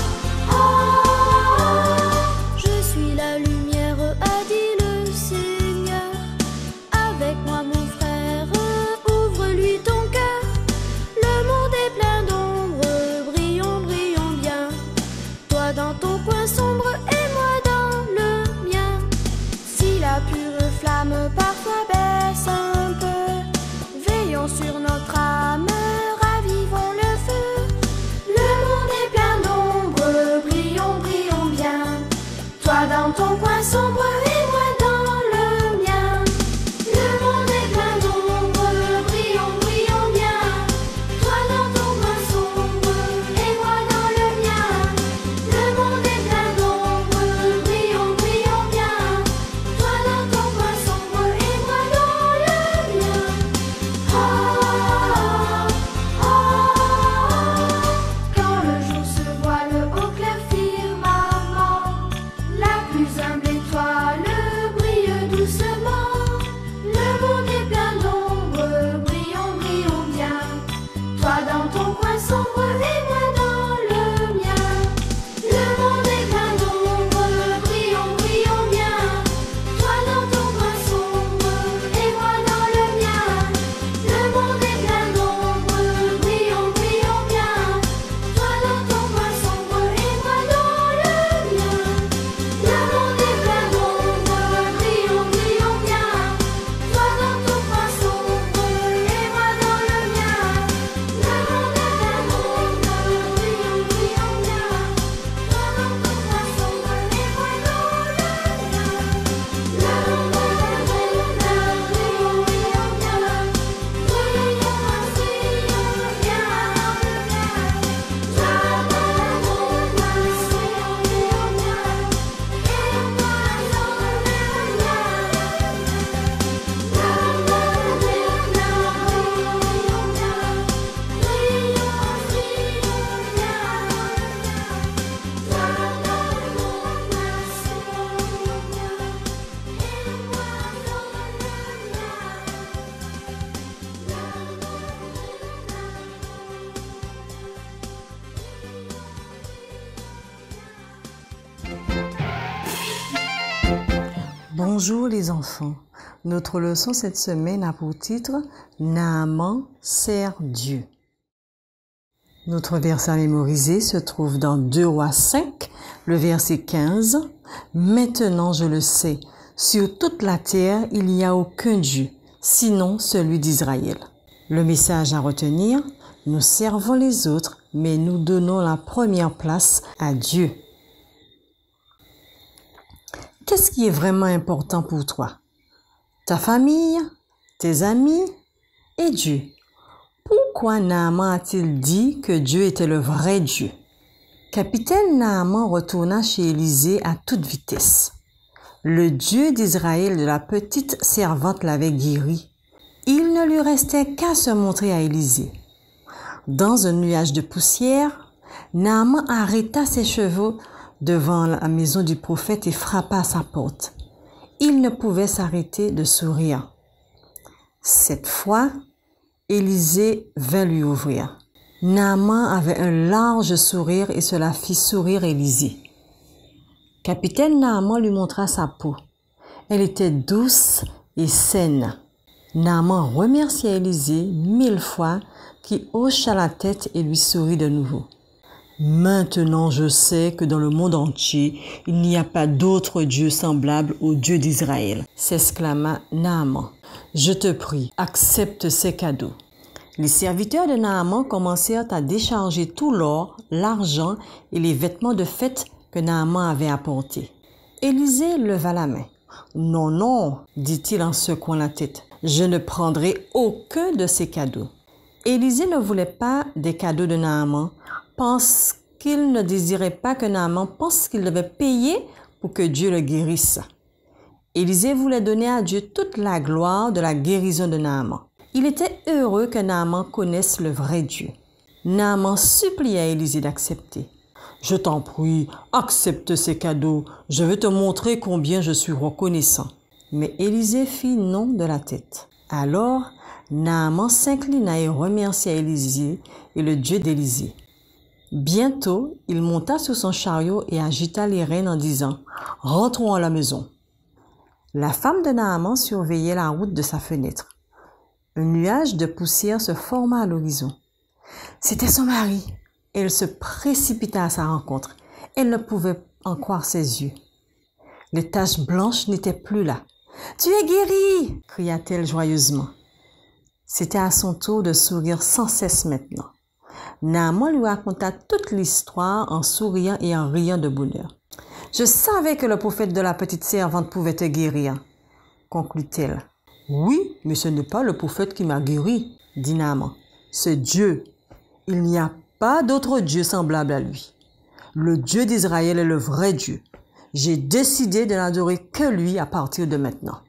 Bonjour les enfants. Notre leçon cette semaine a pour titre « Naaman sert Dieu ». Notre verset à mémoriser se trouve dans 2 Rois 5, le verset 15. « Maintenant je le sais, sur toute la terre il n'y a aucun Dieu, sinon celui d'Israël. » Le message à retenir, nous servons les autres, mais nous donnons la première place à Dieu. Qu'est-ce qui est vraiment important pour toi? Ta famille, tes amis et Dieu. Pourquoi Naaman a-t-il dit que Dieu était le vrai Dieu? Capitaine Naaman retourna chez Élisée à toute vitesse. Le Dieu d'Israël de la petite servante l'avait guéri. Il ne lui restait qu'à se montrer à Élisée. Dans un nuage de poussière, Naaman arrêta ses chevaux devant la maison du prophète et frappa à sa porte. Il ne pouvait s'arrêter de sourire. Cette fois, Élisée vint lui ouvrir. Naaman avait un large sourire et cela fit sourire Élisée. Capitaine Naaman lui montra sa peau. Elle était douce et saine. Naaman remercia Élisée 1000 fois, qui hocha la tête et lui sourit de nouveau. « Maintenant je sais que dans le monde entier, il n'y a pas d'autre Dieu semblable au Dieu d'Israël » s'exclama Naaman. « Je te prie, accepte ces cadeaux. » Les serviteurs de Naaman commencèrent à décharger tout l'or, l'argent et les vêtements de fête que Naaman avait apportés. Élisée leva la main. « Non, non, dit-il en secouant la tête, je ne prendrai aucun de ces cadeaux. » Élisée ne voulait pas des cadeaux de Naaman parce qu'il ne désirait pas que Naaman pense qu'il devait payer pour que Dieu le guérisse. Élisée voulait donner à Dieu toute la gloire de la guérison de Naaman. Il était heureux que Naaman connaisse le vrai Dieu. Naaman supplia Élisée d'accepter. « Je t'en prie, accepte ces cadeaux, je vais te montrer combien je suis reconnaissant. » Mais Élisée fit non de la tête. Alors, Naaman s'inclina et remercia Élisée et le Dieu d'Élisée. Bientôt, il monta sur son chariot et agita les rênes en disant « Rentrons à la maison. » La femme de Naaman surveillait la route de sa fenêtre. Un nuage de poussière se forma à l'horizon. C'était son mari. Elle se précipita à sa rencontre. Elle ne pouvait en croire ses yeux. Les taches blanches n'étaient plus là. « Tu es guéri !» cria-t-elle joyeusement. C'était à son tour de sourire sans cesse maintenant. Naaman lui raconta toute l'histoire en souriant et en riant de bonheur. « Je savais que le prophète de la petite servante pouvait te guérir, » conclut-elle. « Oui, mais ce n'est pas le prophète qui m'a guéri, » dit Naaman. « C'est Dieu. Il n'y a pas d'autre Dieu semblable à lui. Le Dieu d'Israël est le vrai Dieu. J'ai décidé de n'adorer que lui à partir de maintenant. »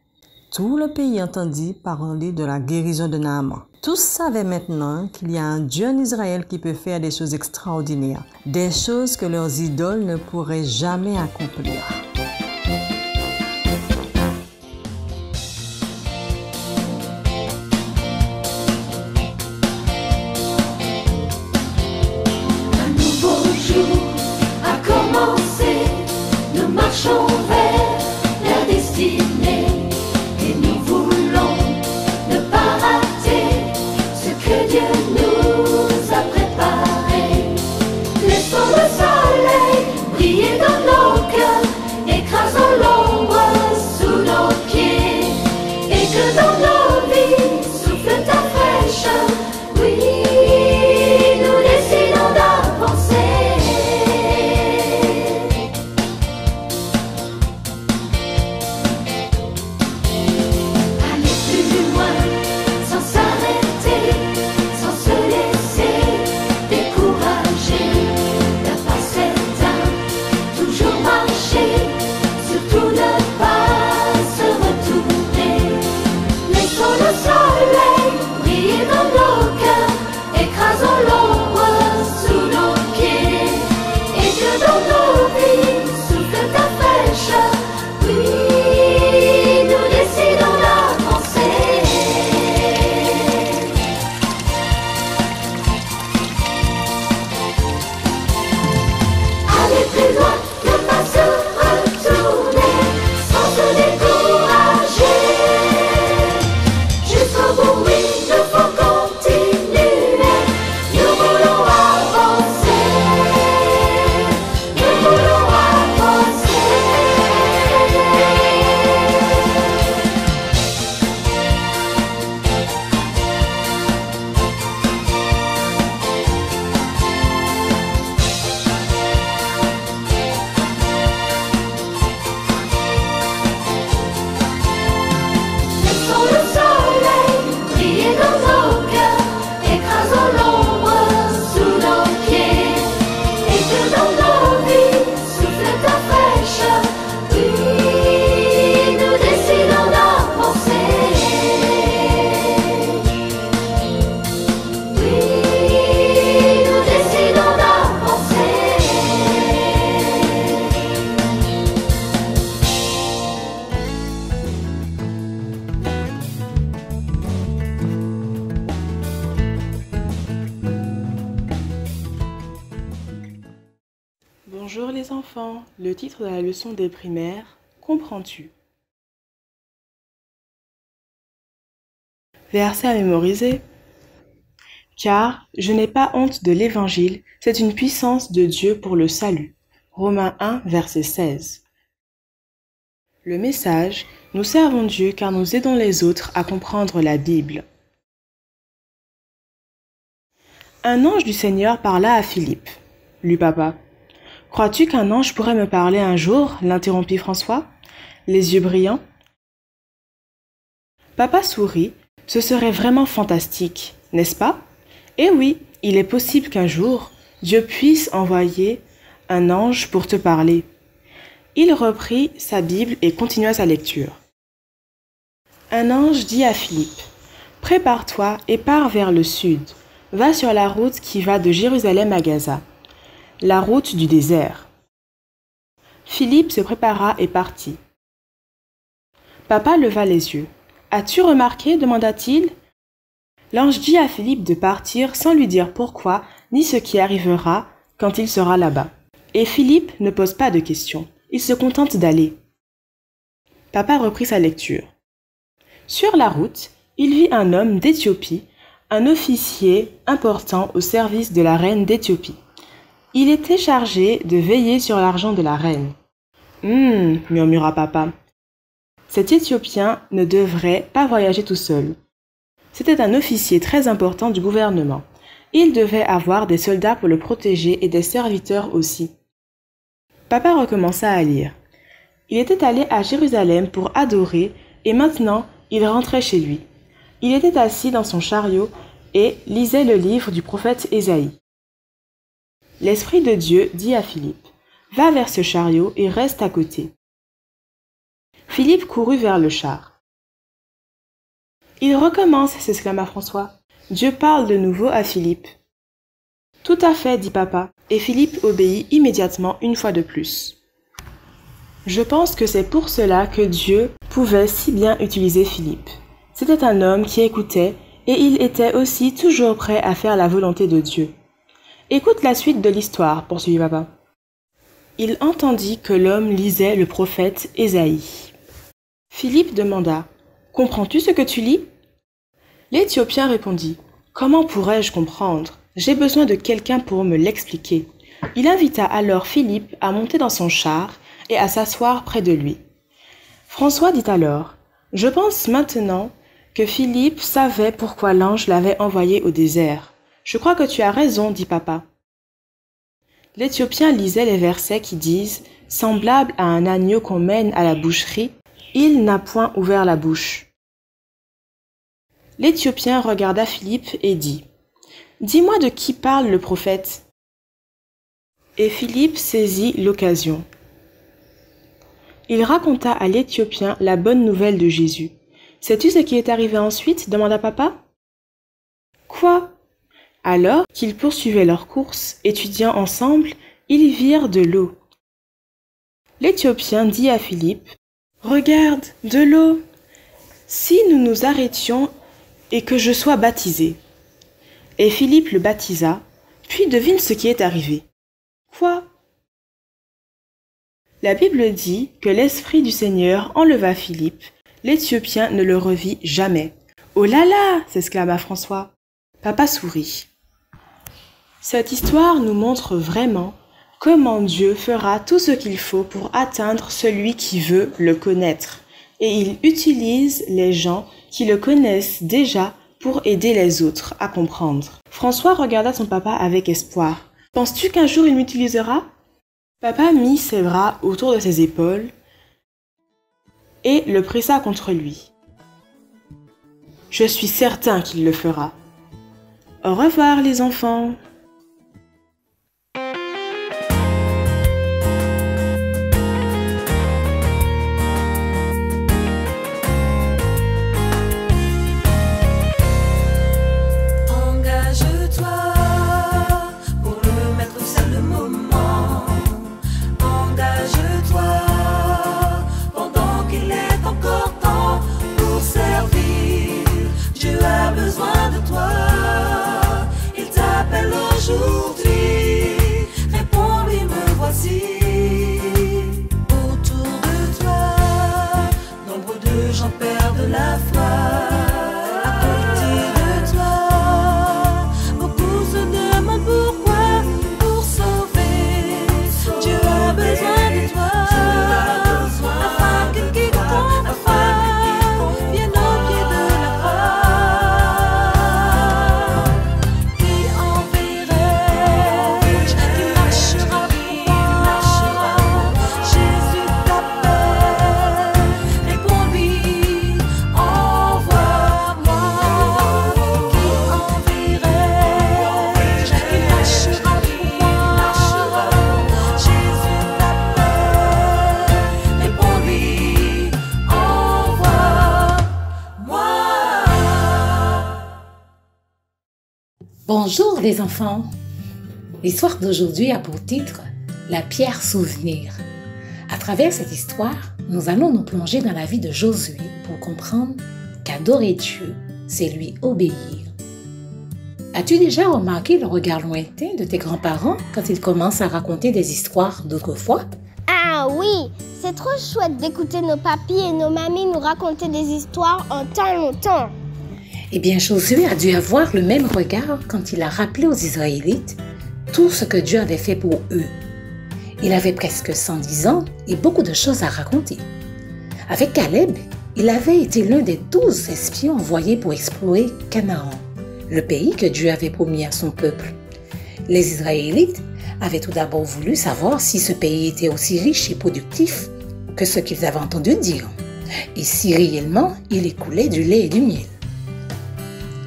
Tout le pays entendit parler de la guérison de Naaman. Tous savaient maintenant qu'il y a un Dieu en Israël qui peut faire des choses extraordinaires, des choses que leurs idoles ne pourraient jamais accomplir. Un nouveau jour a commencé, nous marchons vers la destinée. Dieu nous a préparé. Laissons le soleil briller dans nos cœurs, écrasons l'ombre sous nos pieds, et que dans nos vies souffle ta fraîcheur. Oui, nous décidons d'avancer. Aller plus loin sans s'arrêter, surtout ne pas se retourner. Laissons le soleil briller dans nos cœurs, écrasons l'ombre sous nos pieds, et que dans nos vies souffle ta fraîcheur. Oui, nous décidons d'avancer. Aller plus loin, ne pas se retourner, sans se détourner. Bonjour les enfants, le titre de la leçon des primaires, comprends-tu? Verset à mémoriser. Car je n'ai pas honte de l'Évangile, c'est une puissance de Dieu pour le salut. Romains 1, verset 16. Le message, nous servons Dieu car nous aidons les autres à comprendre la Bible. Un ange du Seigneur parla à Philippe. Lui, papa. Crois-tu qu'un ange pourrait me parler un jour? L'interrompit François, les yeux brillants. Papa sourit. Ce serait vraiment fantastique, n'est-ce pas? Eh oui, il est possible qu'un jour, Dieu puisse envoyer un ange pour te parler. Il reprit sa Bible et continua sa lecture. Un ange dit à Philippe, « Prépare-toi et pars vers le sud. Va sur la route qui va de Jérusalem à Gaza, la route du désert. » Philippe se prépara et partit. Papa leva les yeux. « As-tu remarqué ?» demanda-t-il. L'ange dit à Philippe de partir sans lui dire pourquoi ni ce qui arrivera quand il sera là-bas. Et Philippe ne pose pas de questions. Il se contente d'aller. Papa reprit sa lecture. Sur la route, il vit un homme d'Éthiopie, un officier important au service de la reine d'Éthiopie. Il était chargé de veiller sur l'argent de la reine. Murmura papa. Cet Éthiopien ne devrait pas voyager tout seul. C'était un officier très important du gouvernement. Il devait avoir des soldats pour le protéger et des serviteurs aussi. Papa recommença à lire. Il était allé à Jérusalem pour adorer et maintenant il rentrait chez lui. Il était assis dans son chariot et lisait le livre du prophète Ésaïe. L'Esprit de Dieu dit à Philippe, « Va vers ce chariot et reste à côté. » Philippe courut vers le char. « Il recommence » s'exclama François. Dieu parle de nouveau à Philippe. « Tout à fait » dit papa, et Philippe obéit immédiatement une fois de plus. Je pense que c'est pour cela que Dieu pouvait si bien utiliser Philippe. C'était un homme qui écoutait et il était aussi toujours prêt à faire la volonté de Dieu. Écoute la suite de l'histoire, poursuivit papa. Il entendit que l'homme lisait le prophète Ésaïe. Philippe demanda, « Comprends-tu ce que tu lis ?» L'Éthiopien répondit, « Comment pourrais-je comprendre? J'ai besoin de quelqu'un pour me l'expliquer. » Il invita alors Philippe à monter dans son char et à s'asseoir près de lui. François dit alors, « Je pense maintenant que Philippe savait pourquoi l'ange l'avait envoyé au désert. Je crois que tu as raison, dit papa. » L'Éthiopien lisait les versets qui disent « Semblable à un agneau qu'on mène à la boucherie, il n'a point ouvert la bouche. » L'Éthiopien regarda Philippe et dit « Dis-moi de qui parle le prophète. » Et Philippe saisit l'occasion. Il raconta à l'Éthiopien la bonne nouvelle de Jésus. « Sais-tu ce qui est arrivé ensuite » demanda papa. « Quoi ?» Alors qu'ils poursuivaient leur course, étudiant ensemble, ils virent de l'eau. L'Éthiopien dit à Philippe, « Regarde, de l'eau. Si nous nous arrêtions et que je sois baptisé. » Et Philippe le baptisa, puis devine ce qui est arrivé. Quoi? La Bible dit que l'Esprit du Seigneur enleva Philippe. L'Éthiopien ne le revit jamais. « Oh là là !» s'exclama François. Papa sourit. Cette histoire nous montre vraiment comment Dieu fera tout ce qu'il faut pour atteindre celui qui veut le connaître. Et il utilise les gens qui le connaissent déjà pour aider les autres à comprendre. François regarda son papa avec espoir. « Penses-tu qu'un jour il m'utilisera ?» Papa mit ses bras autour de ses épaules et le pressa contre lui. « Je suis certain qu'il le fera. Au revoir les enfants !» Besoin de toi, il t'appelle. Bonjour les enfants. L'histoire d'aujourd'hui a pour titre « La pierre souvenir ». À travers cette histoire, nous allons nous plonger dans la vie de Josué pour comprendre qu'adorer Dieu, c'est lui obéir. As-tu déjà remarqué le regard lointain de tes grands-parents quand ils commencent à raconter des histoires d'autrefois? Ah oui, c'est trop chouette d'écouter nos papis et nos mamies nous raconter des histoires en tant longtemps. Eh bien, Josué a dû avoir le même regard quand il a rappelé aux Israélites tout ce que Dieu avait fait pour eux. Il avait presque 110 ans et beaucoup de choses à raconter. Avec Caleb, il avait été l'un des 12 espions envoyés pour explorer Canaan, le pays que Dieu avait promis à son peuple. Les Israélites avaient tout d'abord voulu savoir si ce pays était aussi riche et productif que ce qu'ils avaient entendu dire, et si réellement il écoulait du lait et du miel.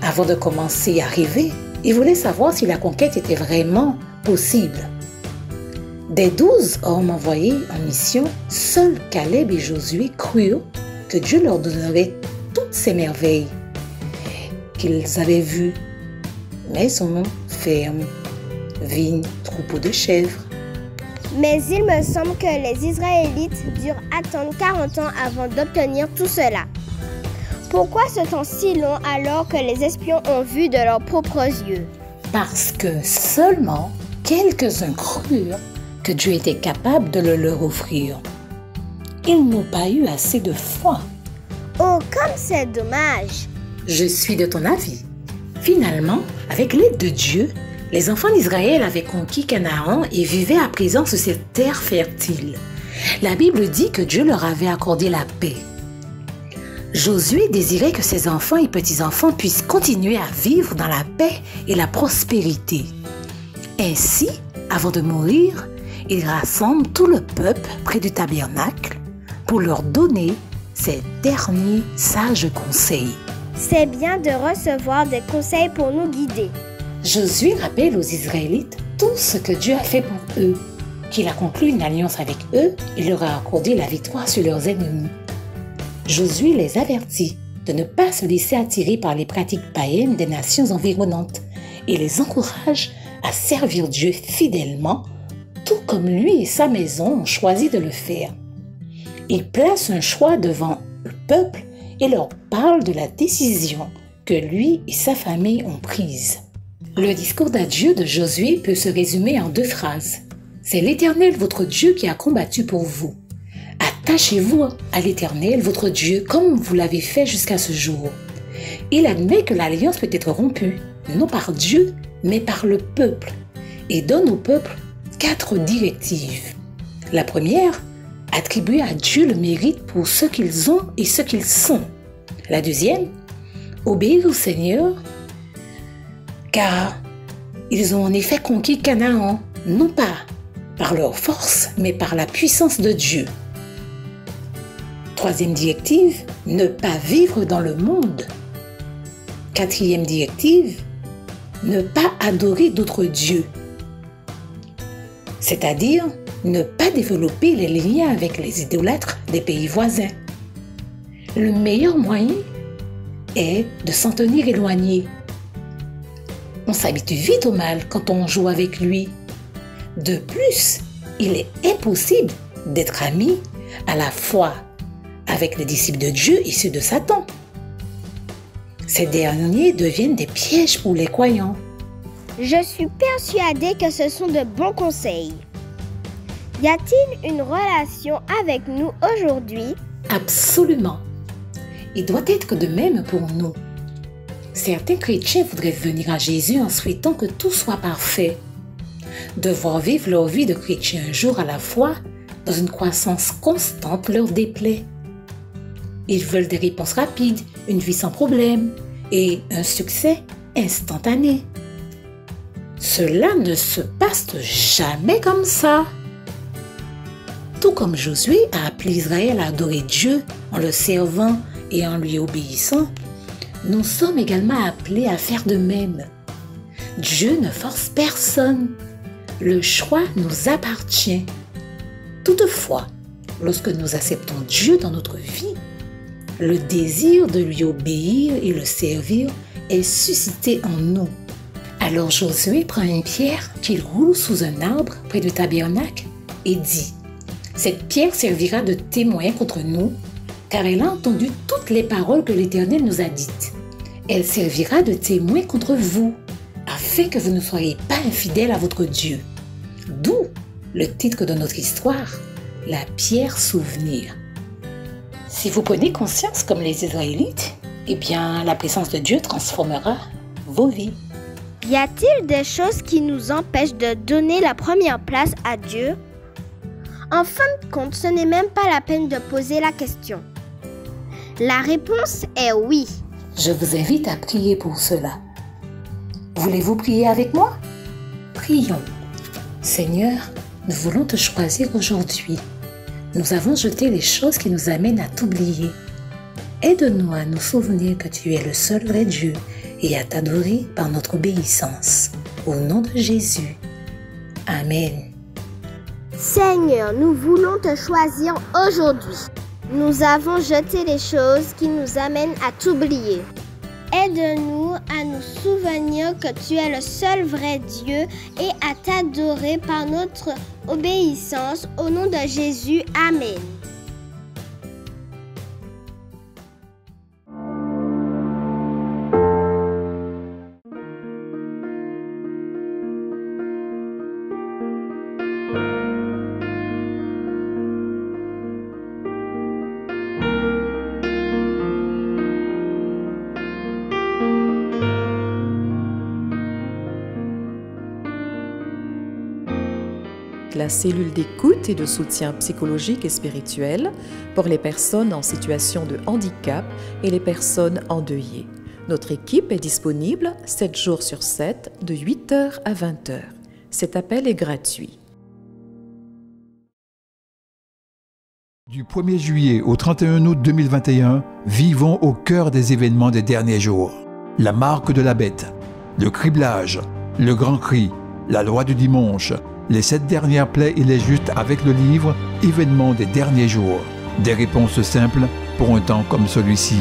Avant de commencer à rêver, ils voulaient savoir si la conquête était vraiment possible. Des 12 hommes envoyés en mission, seuls Caleb et Josué crurent que Dieu leur donnerait toutes ces merveilles qu'ils avaient vues. Maisons, fermes, vignes, troupeaux de chèvres. Mais il me semble que les Israélites durent attendre 40 ans avant d'obtenir tout cela. Pourquoi ce temps si long alors que les espions ont vu de leurs propres yeux? Parce que seulement quelques-uns crurent que Dieu était capable de le leur offrir. Ils n'ont pas eu assez de foi. Oh, comme c'est dommage! Je suis de ton avis. Finalement, avec l'aide de Dieu, les enfants d'Israël avaient conquis Canaan et vivaient à présent sur cette terre fertile. La Bible dit que Dieu leur avait accordé la paix. Josué désirait que ses enfants et petits-enfants puissent continuer à vivre dans la paix et la prospérité. Ainsi, avant de mourir, il rassemble tout le peuple près du tabernacle pour leur donner ses derniers sages conseils. C'est bien de recevoir des conseils pour nous guider. Josué rappelle aux Israélites tout ce que Dieu a fait pour eux, qu'il a conclu une alliance avec eux et leur a accordé la victoire sur leurs ennemis. Josué les avertit de ne pas se laisser attirer par les pratiques païennes des nations environnantes et les encourage à servir Dieu fidèlement, tout comme lui et sa maison ont choisi de le faire. Il place un choix devant le peuple et leur parle de la décision que lui et sa famille ont prise. Le discours d'adieu de Josué peut se résumer en 2 phrases. C'est l'Éternel votre Dieu qui a combattu pour vous. Attachez-vous à l'Éternel, votre Dieu, comme vous l'avez fait jusqu'à ce jour. Il admet que l'alliance peut être rompue, non par Dieu, mais par le peuple, et donne au peuple 4 directives. La première, attribuer à Dieu le mérite pour ce qu'ils ont et ce qu'ils sont. La deuxième, obéir au Seigneur, car ils ont en effet conquis Canaan, non pas par leur force, mais par la puissance de Dieu. Troisième directive, ne pas vivre dans le monde. Quatrième directive, ne pas adorer d'autres dieux. C'est-à-dire, ne pas développer les liens avec les idolâtres des pays voisins. Le meilleur moyen est de s'en tenir éloigné. On s'habitue vite au mal quand on joue avec lui. De plus, il est impossible d'être ami à la fois avec les disciples de Dieu et ceux de Satan. Ces derniers deviennent des pièges pour les croyants. Je suis persuadée que ce sont de bons conseils. Y a-t-il une relation avec nous aujourd'hui? Absolument. Il doit être de même pour nous. Certains chrétiens voudraient venir à Jésus en souhaitant que tout soit parfait. Devoir vivre leur vie de chrétien un jour à la fois, dans une croissance constante, leur déplaît. Ils veulent des réponses rapides, une vie sans problème et un succès instantané. Cela ne se passe jamais comme ça. Tout comme Josué a appelé Israël à adorer Dieu en le servant et en lui obéissant, nous sommes également appelés à faire de même. Dieu ne force personne. Le choix nous appartient. Toutefois, lorsque nous acceptons Dieu dans notre vie, le désir de lui obéir et le servir est suscité en nous. Alors Josué prend une pierre qu'il roule sous un arbre près du tabernacle et dit, « Cette pierre servira de témoin contre nous, car elle a entendu toutes les paroles que l'Éternel nous a dites. Elle servira de témoin contre vous, afin que vous ne soyez pas infidèles à votre Dieu. » D'où le titre de notre histoire, la pierre souvenir. Si vous prenez conscience comme les Israélites, eh bien la présence de Dieu transformera vos vies. Y a-t-il des choses qui nous empêchent de donner la première place à Dieu? En fin de compte, ce n'est même pas la peine de poser la question. La réponse est oui. Je vous invite à prier pour cela. Voulez-vous prier avec moi? Prions. Seigneur, nous voulons te choisir aujourd'hui. Nous avons jeté les choses qui nous amènent à t'oublier. Aide-nous à nous souvenir que tu es le seul vrai Dieu et à t'adorer par notre obéissance. Au nom de Jésus. Amen. Seigneur, nous voulons te choisir aujourd'hui. Nous avons jeté les choses qui nous amènent à t'oublier. Aide-nous à nous souvenir que tu es le seul vrai Dieu et à t'adorer par notre obéissance. Au nom de Jésus, Amen. La cellule d'écoute et de soutien psychologique et spirituel pour les personnes en situation de handicap et les personnes endeuillées. Notre équipe est disponible 7 jours sur 7 de 8h à 20h. Cet appel est gratuit. Du 1er juillet au 31 août 2021, vivons au cœur des événements des derniers jours. La marque de la bête, le criblage, le grand cri, la loi du dimanche, les 7 dernières plaies et les justes avec le livre « Événements des derniers jours ». Des réponses simples pour un temps comme celui-ci.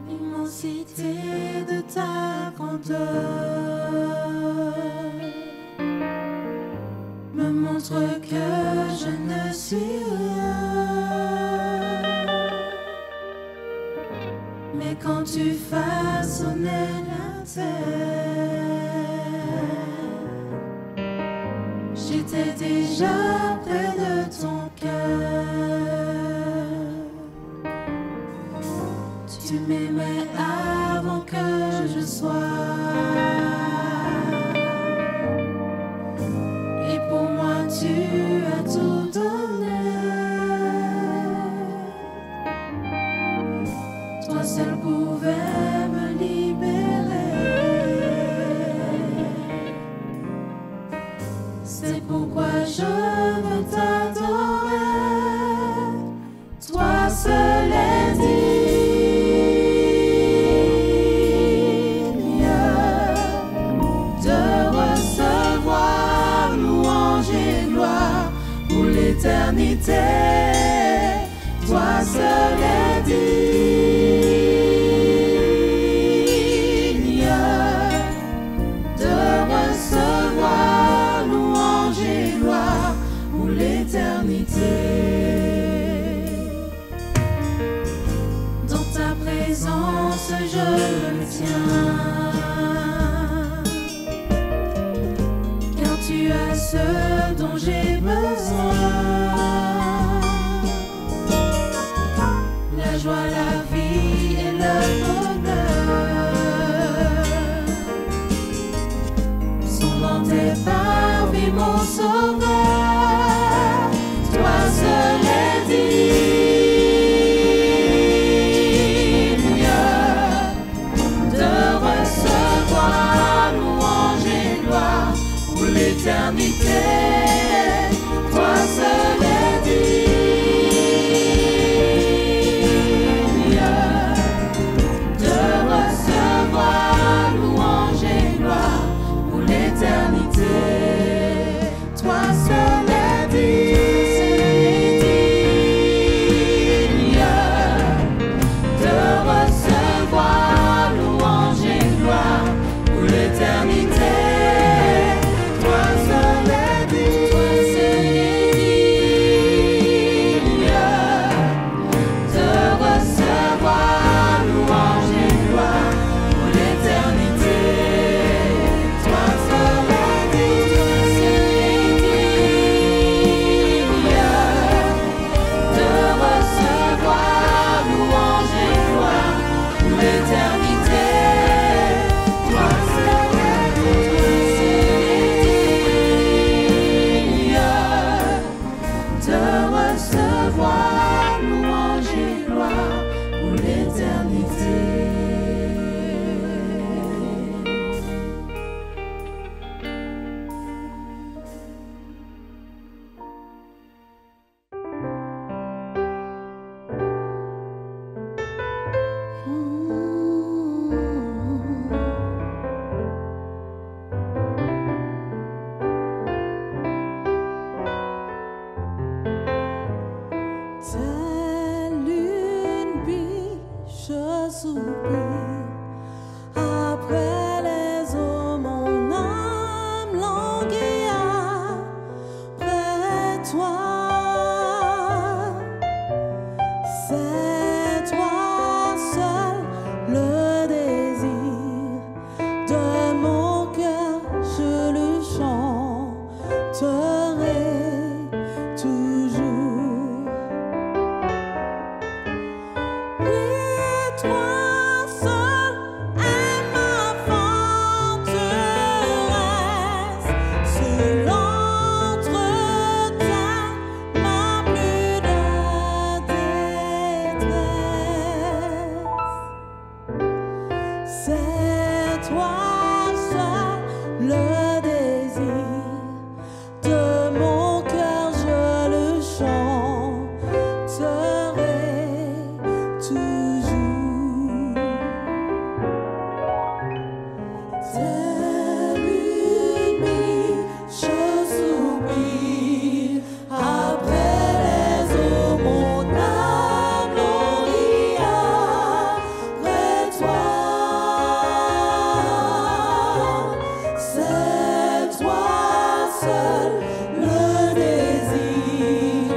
L'immensité de ta grandeur me montre que je ne suis rien. Mais quand tu façonnais la terre, j'étais déjà près de ton cœur. Tu m'aimais avant que je sois. Et pour moi tu as tout donné. Toi seul pouvais me libérer. C'est pourquoi je veux t'adorer. Toi seul est digne l'éternité, toi seul est digne de recevoir louange et gloire pour l'éternité. Dans ta présence je me tiens, car tu as ce dont j'ai besoin. La joie, la vie et le bonheur sont dans tes parvis, mon sauveur. Toi seul est digne de recevoir louange et gloire pour les soupire. Après les eaux, mon âme languit après toi. C'est toi seul le désir de mon cœur, je le chanterai toujours. Oui, toi seul est ma forteresse, seul entretient ma plus de détresse. C'est toi seul le désir de mon cœur, je le chanterai toujours. Telle une biche, je soupire après les eaux, mon âme languit après toi. C'est toi seul le désir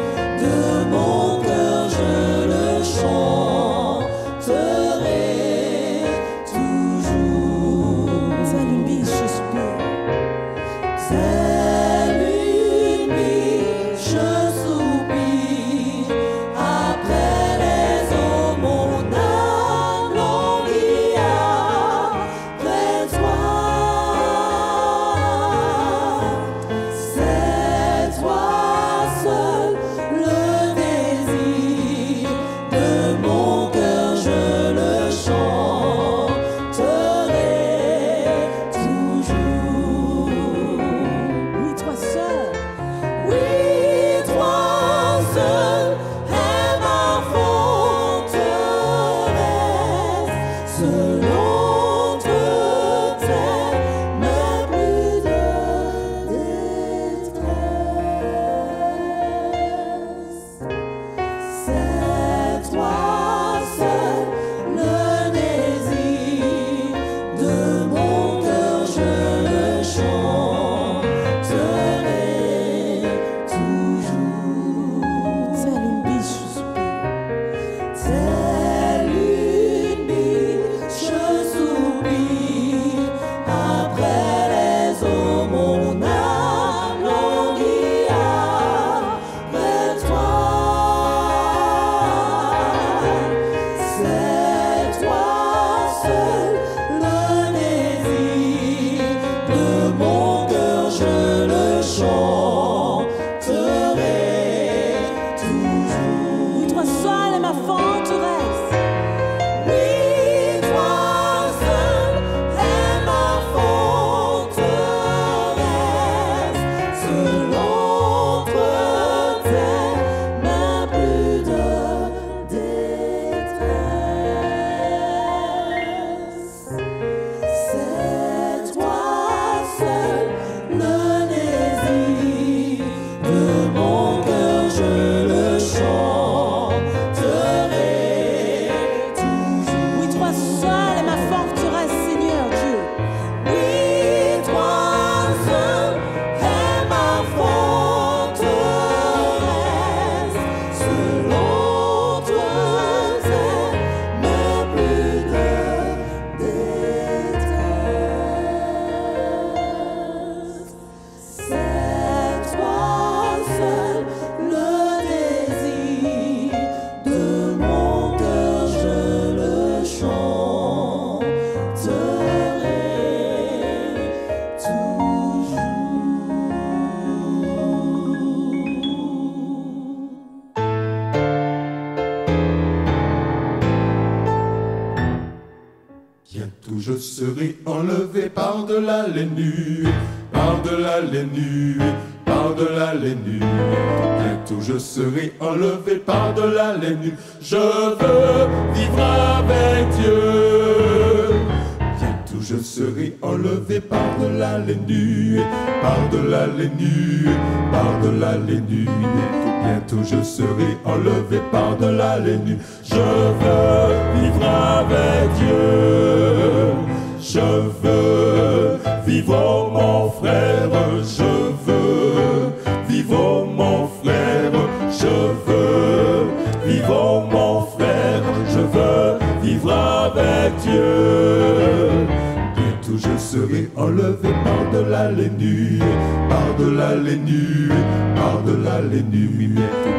de mon cœur, je le chanterai toujours. Telle une biche, je soupire. Telle une biche, je soupire après les eaux, mon âme languit après toi. C'est toi seul le désir de mon cœur, je le chanterai toujours. Oui, toi seul, oui, toi seul est ma forteresse, seul entretient mes plus de détresse. C'est toi seul le désir de mon cœur, je le chanterai toujours. Telle une biche, je soupire. Telle une biche, je soupire après les eaux, mon âme languit après toi. C'est toi seul le désir de mon cœur, je le chanterai toujours. Oui, toi seul est ma forteresse. Oui, toi seul est ma forteresse, seul entretient ma plus de détresse. C'est toi seul le désir de mon cœur, je le chanterai toujours. Oui, toi seul est ma forteresse, Seigneur Dieu. Oui, toi seul est ma forteresse, seul entretient mes plus de détresse. C'est toi seul le désir de mon cœur, je le chanterai toujours. Bientôt je serai enlevé par-delà les nuées, par-delà les nuées, par-delà les nuées. Bientôt je serai enlevé par-delà les nuées. Je veux vivre avec Dieu. Bientôt je serai enlevé par-delà les nuées, par-delà les nuées, par-delà les nuées. Bientôt bientôt je serai enlevé par-delà les nues. Je veux vivre avec Dieu. Je veux vivre, oh mon frère. Je veux vivre, oh mon frère. Je veux vivre, oh mon frère. Je veux vivre avec Dieu. Bientôt je serai enlevé par-delà les nuées, par-delà les nuées, par-delà les nuées.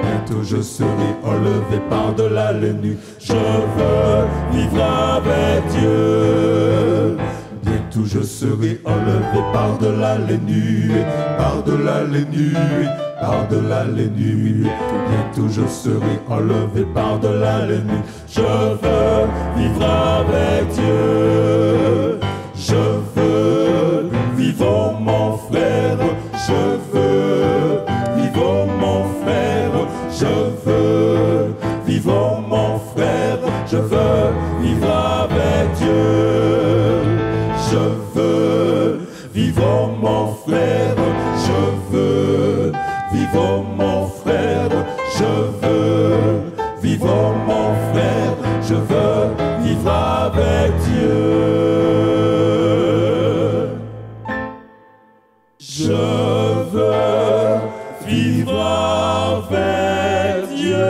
Bientôt je serai enlevé par-delà les nuées. Je veux vivre avec Dieu. Bientôt je serai enlevé par-delà les nuées, par-delà les nuées, par-delà les nuées. Bientôt je serai enlevé par-delà les nuées. Je veux vivre avec Dieu. Je veux vivre, mon frère. Je veux vivre, mon frère. Je veux vivre, mon frère. Je veux vivre avec Dieu. Je veux vivre, mon frère. Je veux vivre, mon frère. Je veux vivre, mon frère. Je veux vivre avec Dieu. Je veux vivre avec Dieu.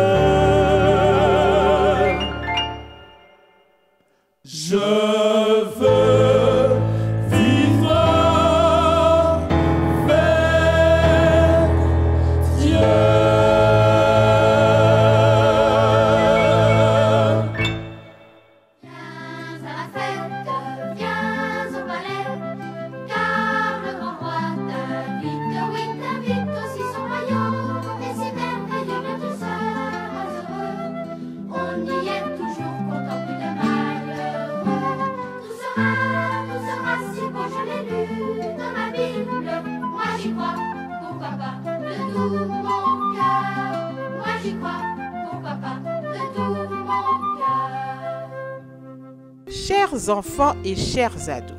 Je veux vivre avec Dieu. Chers enfants et chers ados,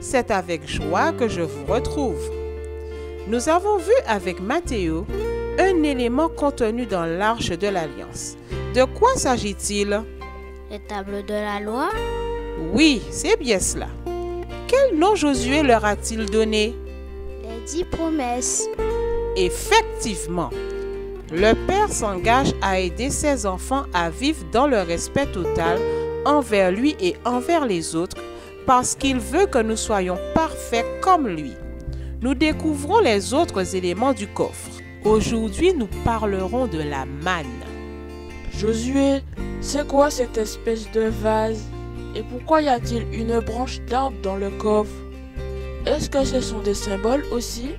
c'est avec joie que je vous retrouve. Nous avons vu avec Mathéo un élément contenu dans l'Arche de l'Alliance. De quoi s'agit-il? Les tables de la loi? Oui, c'est bien cela. Quel nom Josué leur a-t-il donné? Les 10 promesses. Effectivement, le Père s'engage à aider ses enfants à vivre dans le respect total envers lui et envers les autres, parce qu'il veut que nous soyons parfaits comme lui. Nous découvrons les autres éléments du coffre. Aujourd'hui, nous parlerons de la manne. Josué, c'est quoi cette espèce de vase? Et pourquoi y a-t-il une branche d'arbre dans le coffre? Est-ce que ce sont des symboles aussi?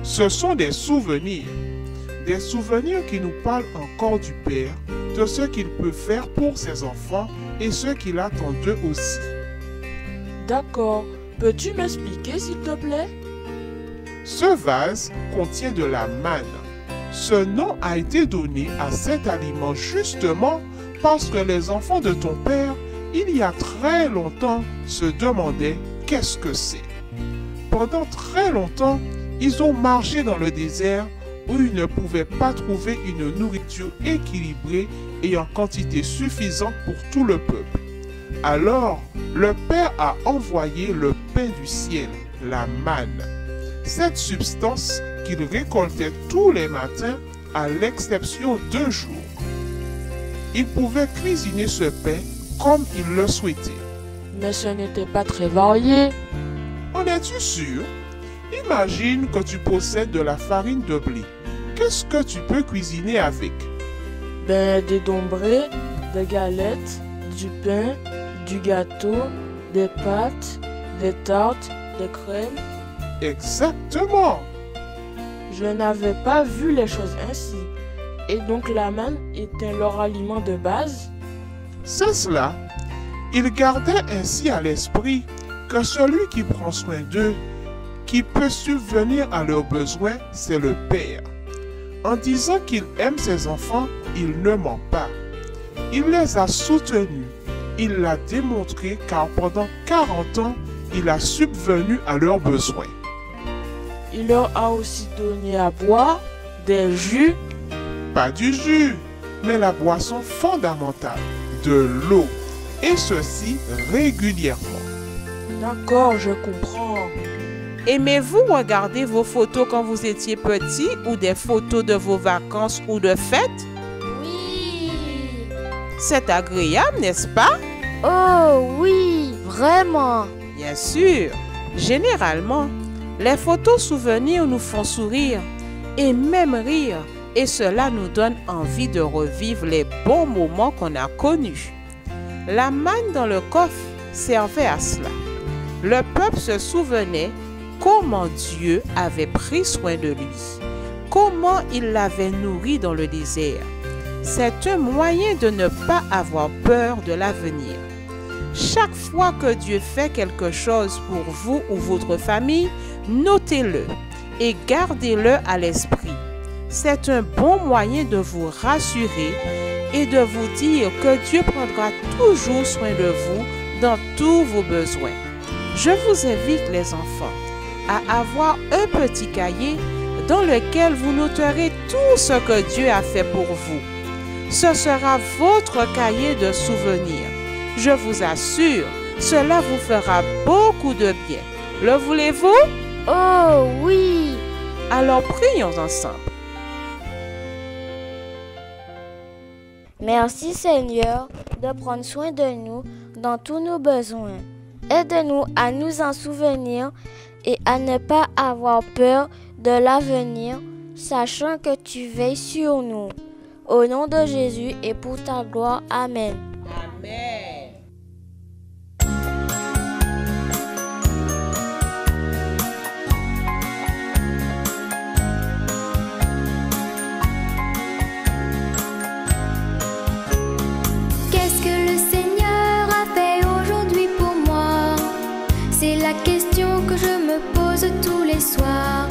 Ce sont des souvenirs qui nous parlent encore du Père, de ce qu'il peut faire pour ses enfants et ce qu'il attend d'eux aussi. D'accord. Peux-tu m'expliquer s'il te plaît? Ce vase contient de la manne. Ce nom a été donné à cet aliment justement parce que les enfants de ton père, il y a très longtemps, se demandaient qu'est-ce que c'est. Pendant très longtemps, ils ont marché dans le désert où ils ne pouvaient pas trouver une nourriture équilibrée et en quantité suffisante pour tout le peuple. Alors, le Père a envoyé le pain du ciel, la manne. Cette substance qu'il récoltait tous les matins à l'exception d'un jour. Il pouvait cuisiner ce pain comme il le souhaitait. Mais ce n'était pas très varié. En es-tu sûr? Imagine que tu possèdes de la farine de blé. Qu'est-ce que tu peux cuisiner avec? Des dombrés, des galettes, du pain, du gâteau, des pâtes, des tartes, des crèmes. Exactement! Je n'avais pas vu les choses ainsi. Et donc la manne était leur aliment de base? C'est cela. Ils gardaient ainsi à l'esprit que celui qui prend soin d'eux, qui peut subvenir à leurs besoins, c'est le Père. En disant qu'il aime ses enfants, il ne ment pas. Il les a soutenus. Il l'a démontré car pendant 40 ans, il a subvenu à leurs besoins. Il leur a aussi donné à boire des jus. pas du jus, mais la boisson fondamentale, de l'eau, et ceci régulièrement. D'accord, je comprends. Aimez-vous regarder vos photos quand vous étiez petit ou des photos de vos vacances ou de fêtes? Oui. C'est agréable, n'est-ce pas? Oh oui, vraiment. Bien sûr. Généralement, les photos souvenirs nous font sourire et même rire, et cela nous donne envie de revivre les bons moments qu'on a connus. La manne dans le coffre servait à cela. Le peuple se souvenait comment Dieu avait pris soin de lui, comment il l'avait nourri dans le désert. C'est un moyen de ne pas avoir peur de l'avenir. Chaque fois que Dieu fait quelque chose pour vous ou votre famille, notez-le et gardez-le à l'esprit. C'est un bon moyen de vous rassurer et de vous dire que Dieu prendra toujours soin de vous dans tous vos besoins. Je vous invite, les enfants, à avoir un petit cahier dans lequel vous noterez tout ce que Dieu a fait pour vous. Ce sera votre cahier de souvenirs. Je vous assure, cela vous fera beaucoup de bien. Le voulez-vous? Oh oui! Alors prions ensemble. Merci Seigneur de prendre soin de nous dans tous nos besoins. Aide-nous à nous en souvenir et à ne pas avoir peur de l'avenir, sachant que tu veilles sur nous. Au nom de Jésus et pour ta gloire. Amen. Amen. Qu'est-ce que le Seigneur a fait aujourd'hui pour moi? C'est la question que je me pose tous les soirs.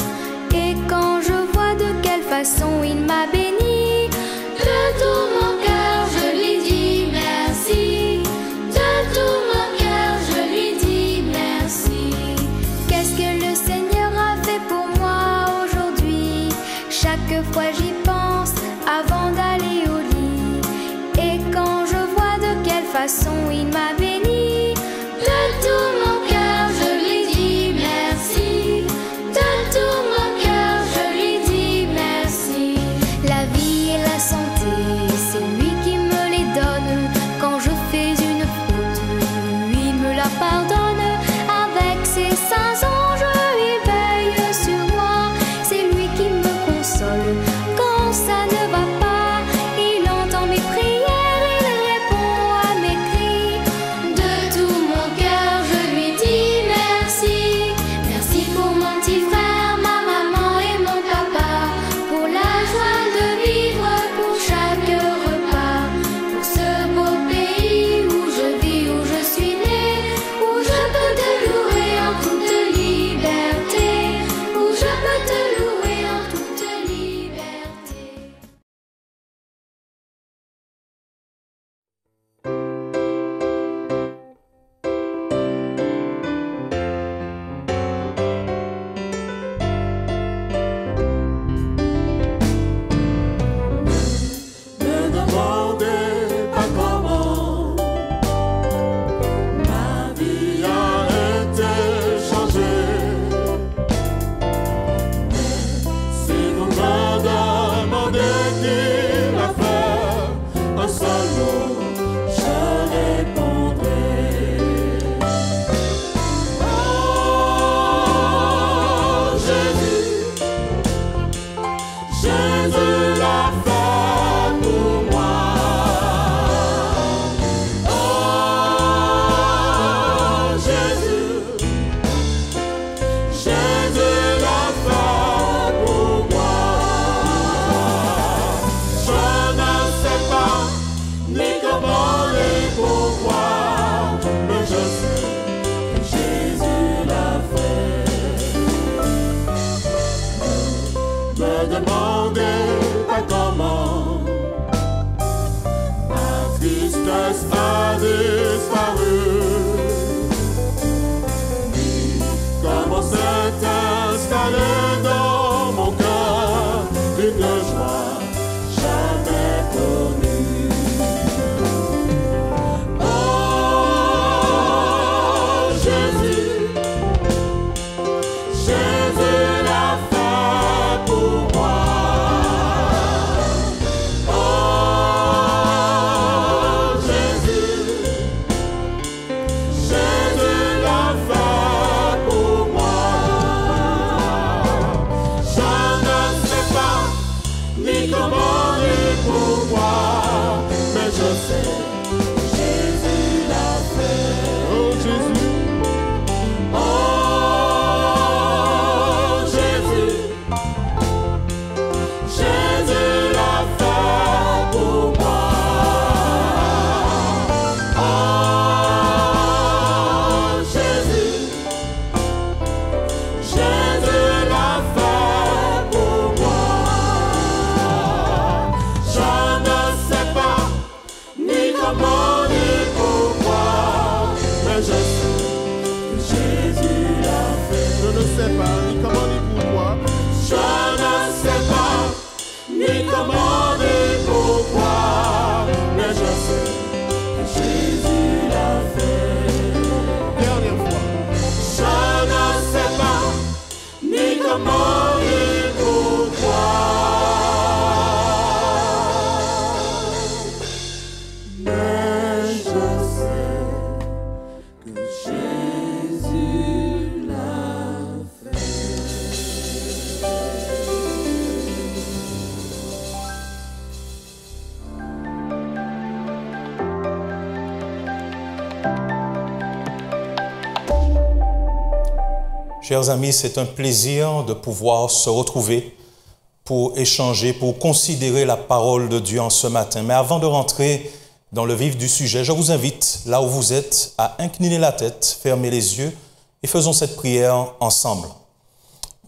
Et quand je vois de quelle façon il m'a béni, de tout mon cœur je lui dis merci. De tout mon cœur je lui dis merci. Qu'est-ce que le Seigneur a fait pour moi aujourd'hui? Chaque fois j'y pense avant d'aller au lit. Et quand je vois de quelle façon il m'a béni, de tout mon cœur je lui dis merci. De tout mon cœur je lui dis merci. La vie et la santé, c'est lui qui me les donne. Quand je fais une faute, il me la pardonne. Avec ses saints anges, il veille sur moi. C'est lui qui me console quand ça ne va pas. Il entend mes prières, il répond à mes cris. Chers amis, c'est un plaisir de pouvoir se retrouver pour échanger, pour considérer la parole de Dieu en ce matin. Mais avant de rentrer dans le vif du sujet, je vous invite, là où vous êtes, à incliner la tête, fermer les yeux et faisons cette prière ensemble.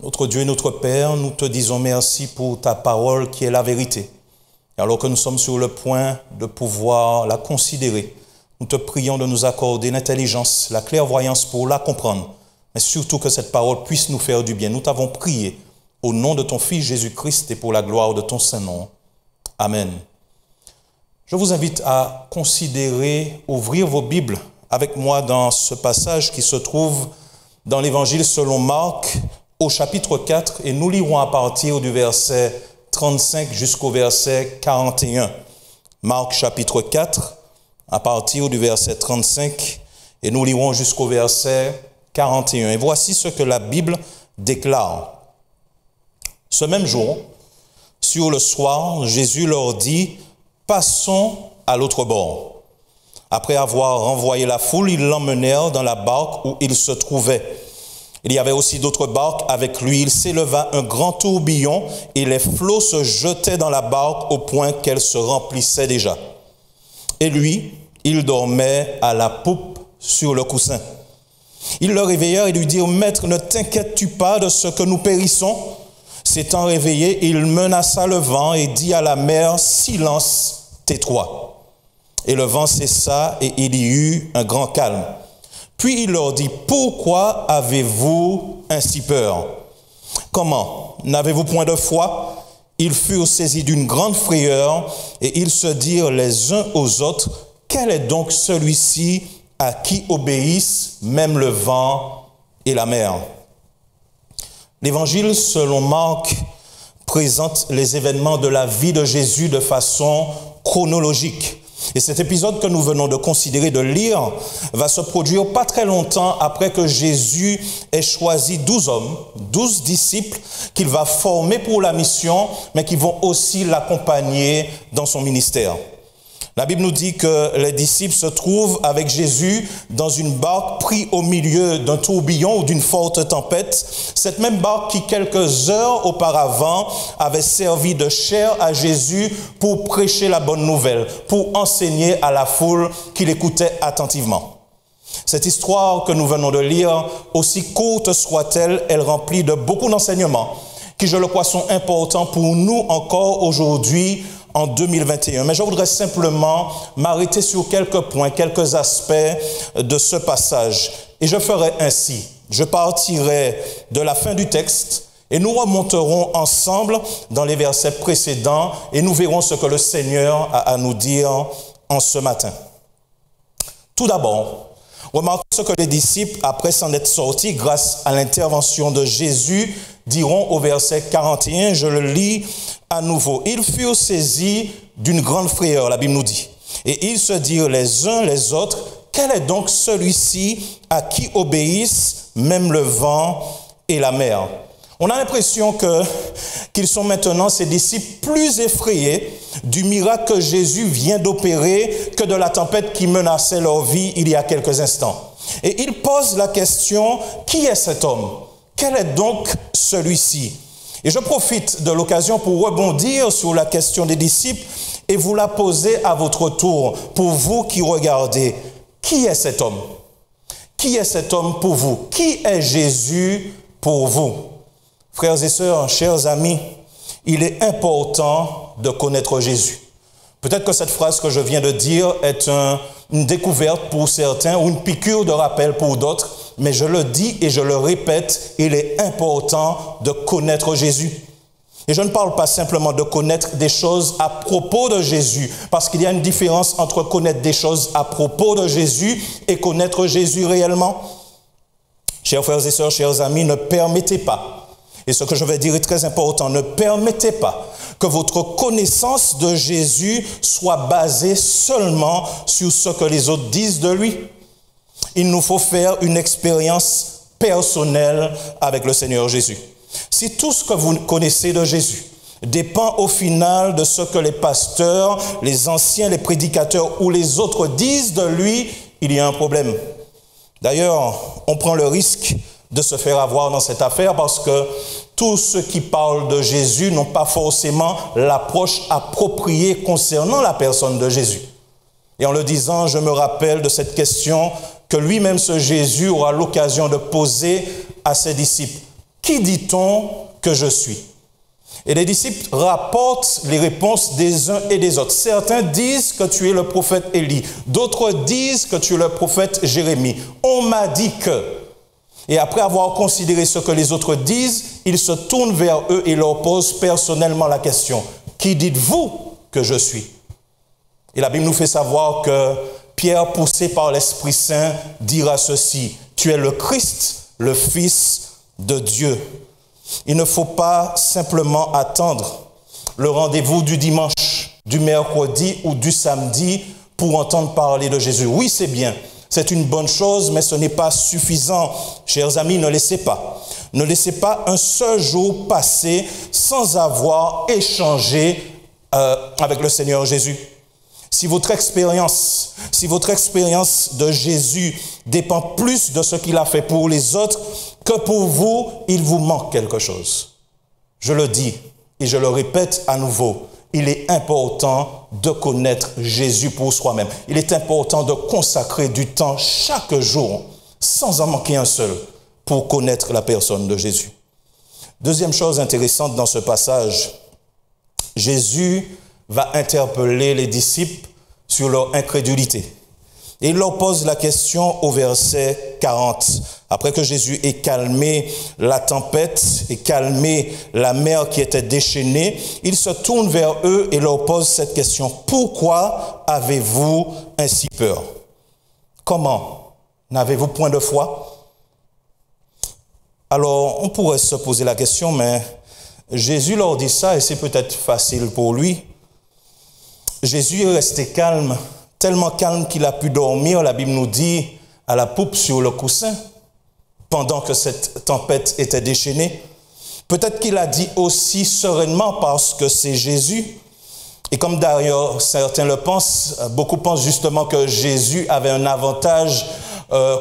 Notre Dieu et notre Père, nous te disons merci pour ta parole qui est la vérité. Et alors que nous sommes sur le point de pouvoir la considérer, nous te prions de nous accorder l'intelligence, la clairvoyance pour la comprendre, mais surtout que cette parole puisse nous faire du bien. Nous t'avons prié au nom de ton Fils Jésus-Christ et pour la gloire de ton Saint-Nom. Amen. Je vous invite à considérer, ouvrir vos Bibles avec moi dans ce passage qui se trouve dans l'Évangile selon Marc au chapitre 4 et nous lirons à partir du verset 35 jusqu'au verset 41. Marc chapitre 4 à partir du verset 35 et nous lirons jusqu'au verset 41. Et voici ce que la Bible déclare. Ce même jour, sur le soir, Jésus leur dit « Passons à l'autre bord ». Après avoir renvoyé la foule, ils l'emmenèrent dans la barque où il se trouvait. Il y avait aussi d'autres barques avec lui. Il s'éleva un grand tourbillon et les flots se jetaient dans la barque au point qu'elle se remplissait déjà. Et lui, il dormait à la poupe sur le coussin. Ils le réveillèrent et lui dirent « Maître, ne t'inquiètes-tu pas de ce que nous périssons ?» S'étant réveillé, il menaça le vent et dit à la mer « Silence, tais-toi !» Et le vent cessa et il y eut un grand calme. Puis il leur dit « Pourquoi avez-vous ainsi peur? Comment? N'avez-vous point de foi ?» Ils furent saisis d'une grande frayeur et ils se dirent les uns aux autres « Quel est donc celui-ci à qui obéissent même le vent et la mer ?» L'Évangile selon Marc présente les événements de la vie de Jésus de façon chronologique. Et cet épisode que nous venons de considérer, de lire, va se produire pas très longtemps après que Jésus ait choisi 12 hommes, 12 disciples qu'il va former pour la mission, mais qui vont aussi l'accompagner dans son ministère. La Bible nous dit que les disciples se trouvent avec Jésus dans une barque pris au milieu d'un tourbillon ou d'une forte tempête. Cette même barque qui, quelques heures auparavant, avait servi de chair à Jésus pour prêcher la bonne nouvelle, pour enseigner à la foule qui l'écoutait attentivement. Cette histoire que nous venons de lire, aussi courte soit-elle, elle remplit de beaucoup d'enseignements qui, je le crois, sont importants pour nous encore aujourd'hui, en 2021. Mais je voudrais simplement m'arrêter sur quelques points, quelques aspects de ce passage. Et je ferai ainsi. Je partirai de la fin du texte et nous remonterons ensemble dans les versets précédents et nous verrons ce que le Seigneur a à nous dire en ce matin. Tout d'abord, remarquez ce que les disciples, après s'en être sortis grâce à l'intervention de Jésus, diront au verset 41, je le lis à nouveau. Ils furent saisis d'une grande frayeur, la Bible nous dit. Et ils se dirent les uns les autres, quel est donc celui-ci à qui obéissent même le vent et la mer? On a l'impression qu'ils sont maintenant, ces disciples, plus effrayés du miracle que Jésus vient d'opérer que de la tempête qui menaçait leur vie il y a quelques instants. Et ils posent la question, qui est cet homme? Quel est donc celui-ci? Et je profite de l'occasion pour rebondir sur la question des disciples et vous la poser à votre tour pour vous qui regardez. Qui est cet homme? Qui est cet homme pour vous? Qui est Jésus pour vous? Frères et sœurs, chers amis, il est important de connaître Jésus. Peut-être que cette phrase que je viens de dire est une découverte pour certains ou une piqûre de rappel pour d'autres, mais je le dis et je le répète, il est important de connaître Jésus. Et je ne parle pas simplement de connaître des choses à propos de Jésus, parce qu'il y a une différence entre connaître des choses à propos de Jésus et connaître Jésus réellement. Chers frères et sœurs, chers amis, ne permettez pas, et ce que je vais dire est très important, ne permettez pas que votre connaissance de Jésus soit basée seulement sur ce que les autres disent de lui. Il nous faut faire une expérience personnelle avec le Seigneur Jésus. Si tout ce que vous connaissez de Jésus dépend au final de ce que les pasteurs, les anciens, les prédicateurs ou les autres disent de lui, il y a un problème. D'ailleurs, on prend le risque de se faire avoir dans cette affaire parce que tous ceux qui parlent de Jésus n'ont pas forcément l'approche appropriée concernant la personne de Jésus. Et en le disant, je me rappelle de cette question que lui-même, ce Jésus, aura l'occasion de poser à ses disciples. Qui dit-on que je suis? Et les disciples rapportent les réponses des uns et des autres. Certains disent que tu es le prophète Élie. D'autres disent que tu es le prophète Jérémie. On m'a dit que... Et après avoir considéré ce que les autres disent, il se tourne vers eux et leur pose personnellement la question. Qui dites-vous que je suis? Et la Bible nous fait savoir que Pierre, poussé par l'Esprit Saint, dira ceci. Tu es le Christ, le Fils de Dieu. Il ne faut pas simplement attendre le rendez-vous du dimanche, du mercredi ou du samedi pour entendre parler de Jésus. Oui, c'est bien. C'est une bonne chose, mais ce n'est pas suffisant. Chers amis, ne laissez pas. Ne laissez pas un seul jour passer sans avoir échangé avec le Seigneur Jésus. Si votre expérience de Jésus dépend plus de ce qu'il a fait pour les autres que pour vous, il vous manque quelque chose. Je le dis et je le répète à nouveau. Il est important de connaître Jésus pour soi-même. Il est important de consacrer du temps chaque jour, sans en manquer un seul, pour connaître la personne de Jésus. Deuxième chose intéressante dans ce passage, Jésus va interpeller les disciples sur leur incrédulité. Et il leur pose la question au verset 40. Après que Jésus ait calmé la tempête et calmé la mer qui était déchaînée, il se tourne vers eux et leur pose cette question. Pourquoi avez-vous ainsi peur? Comment? N'avez-vous point de foi? Alors, on pourrait se poser la question, mais Jésus leur dit ça et c'est peut-être facile pour lui. Jésus est resté calme, tellement calme qu'il a pu dormir, la Bible nous dit, à la poupe sur le coussin, pendant que cette tempête était déchaînée. Peut-être qu'il a dit aussi sereinement parce que c'est Jésus. Et comme d'ailleurs certains le pensent, beaucoup pensent justement que Jésus avait un avantage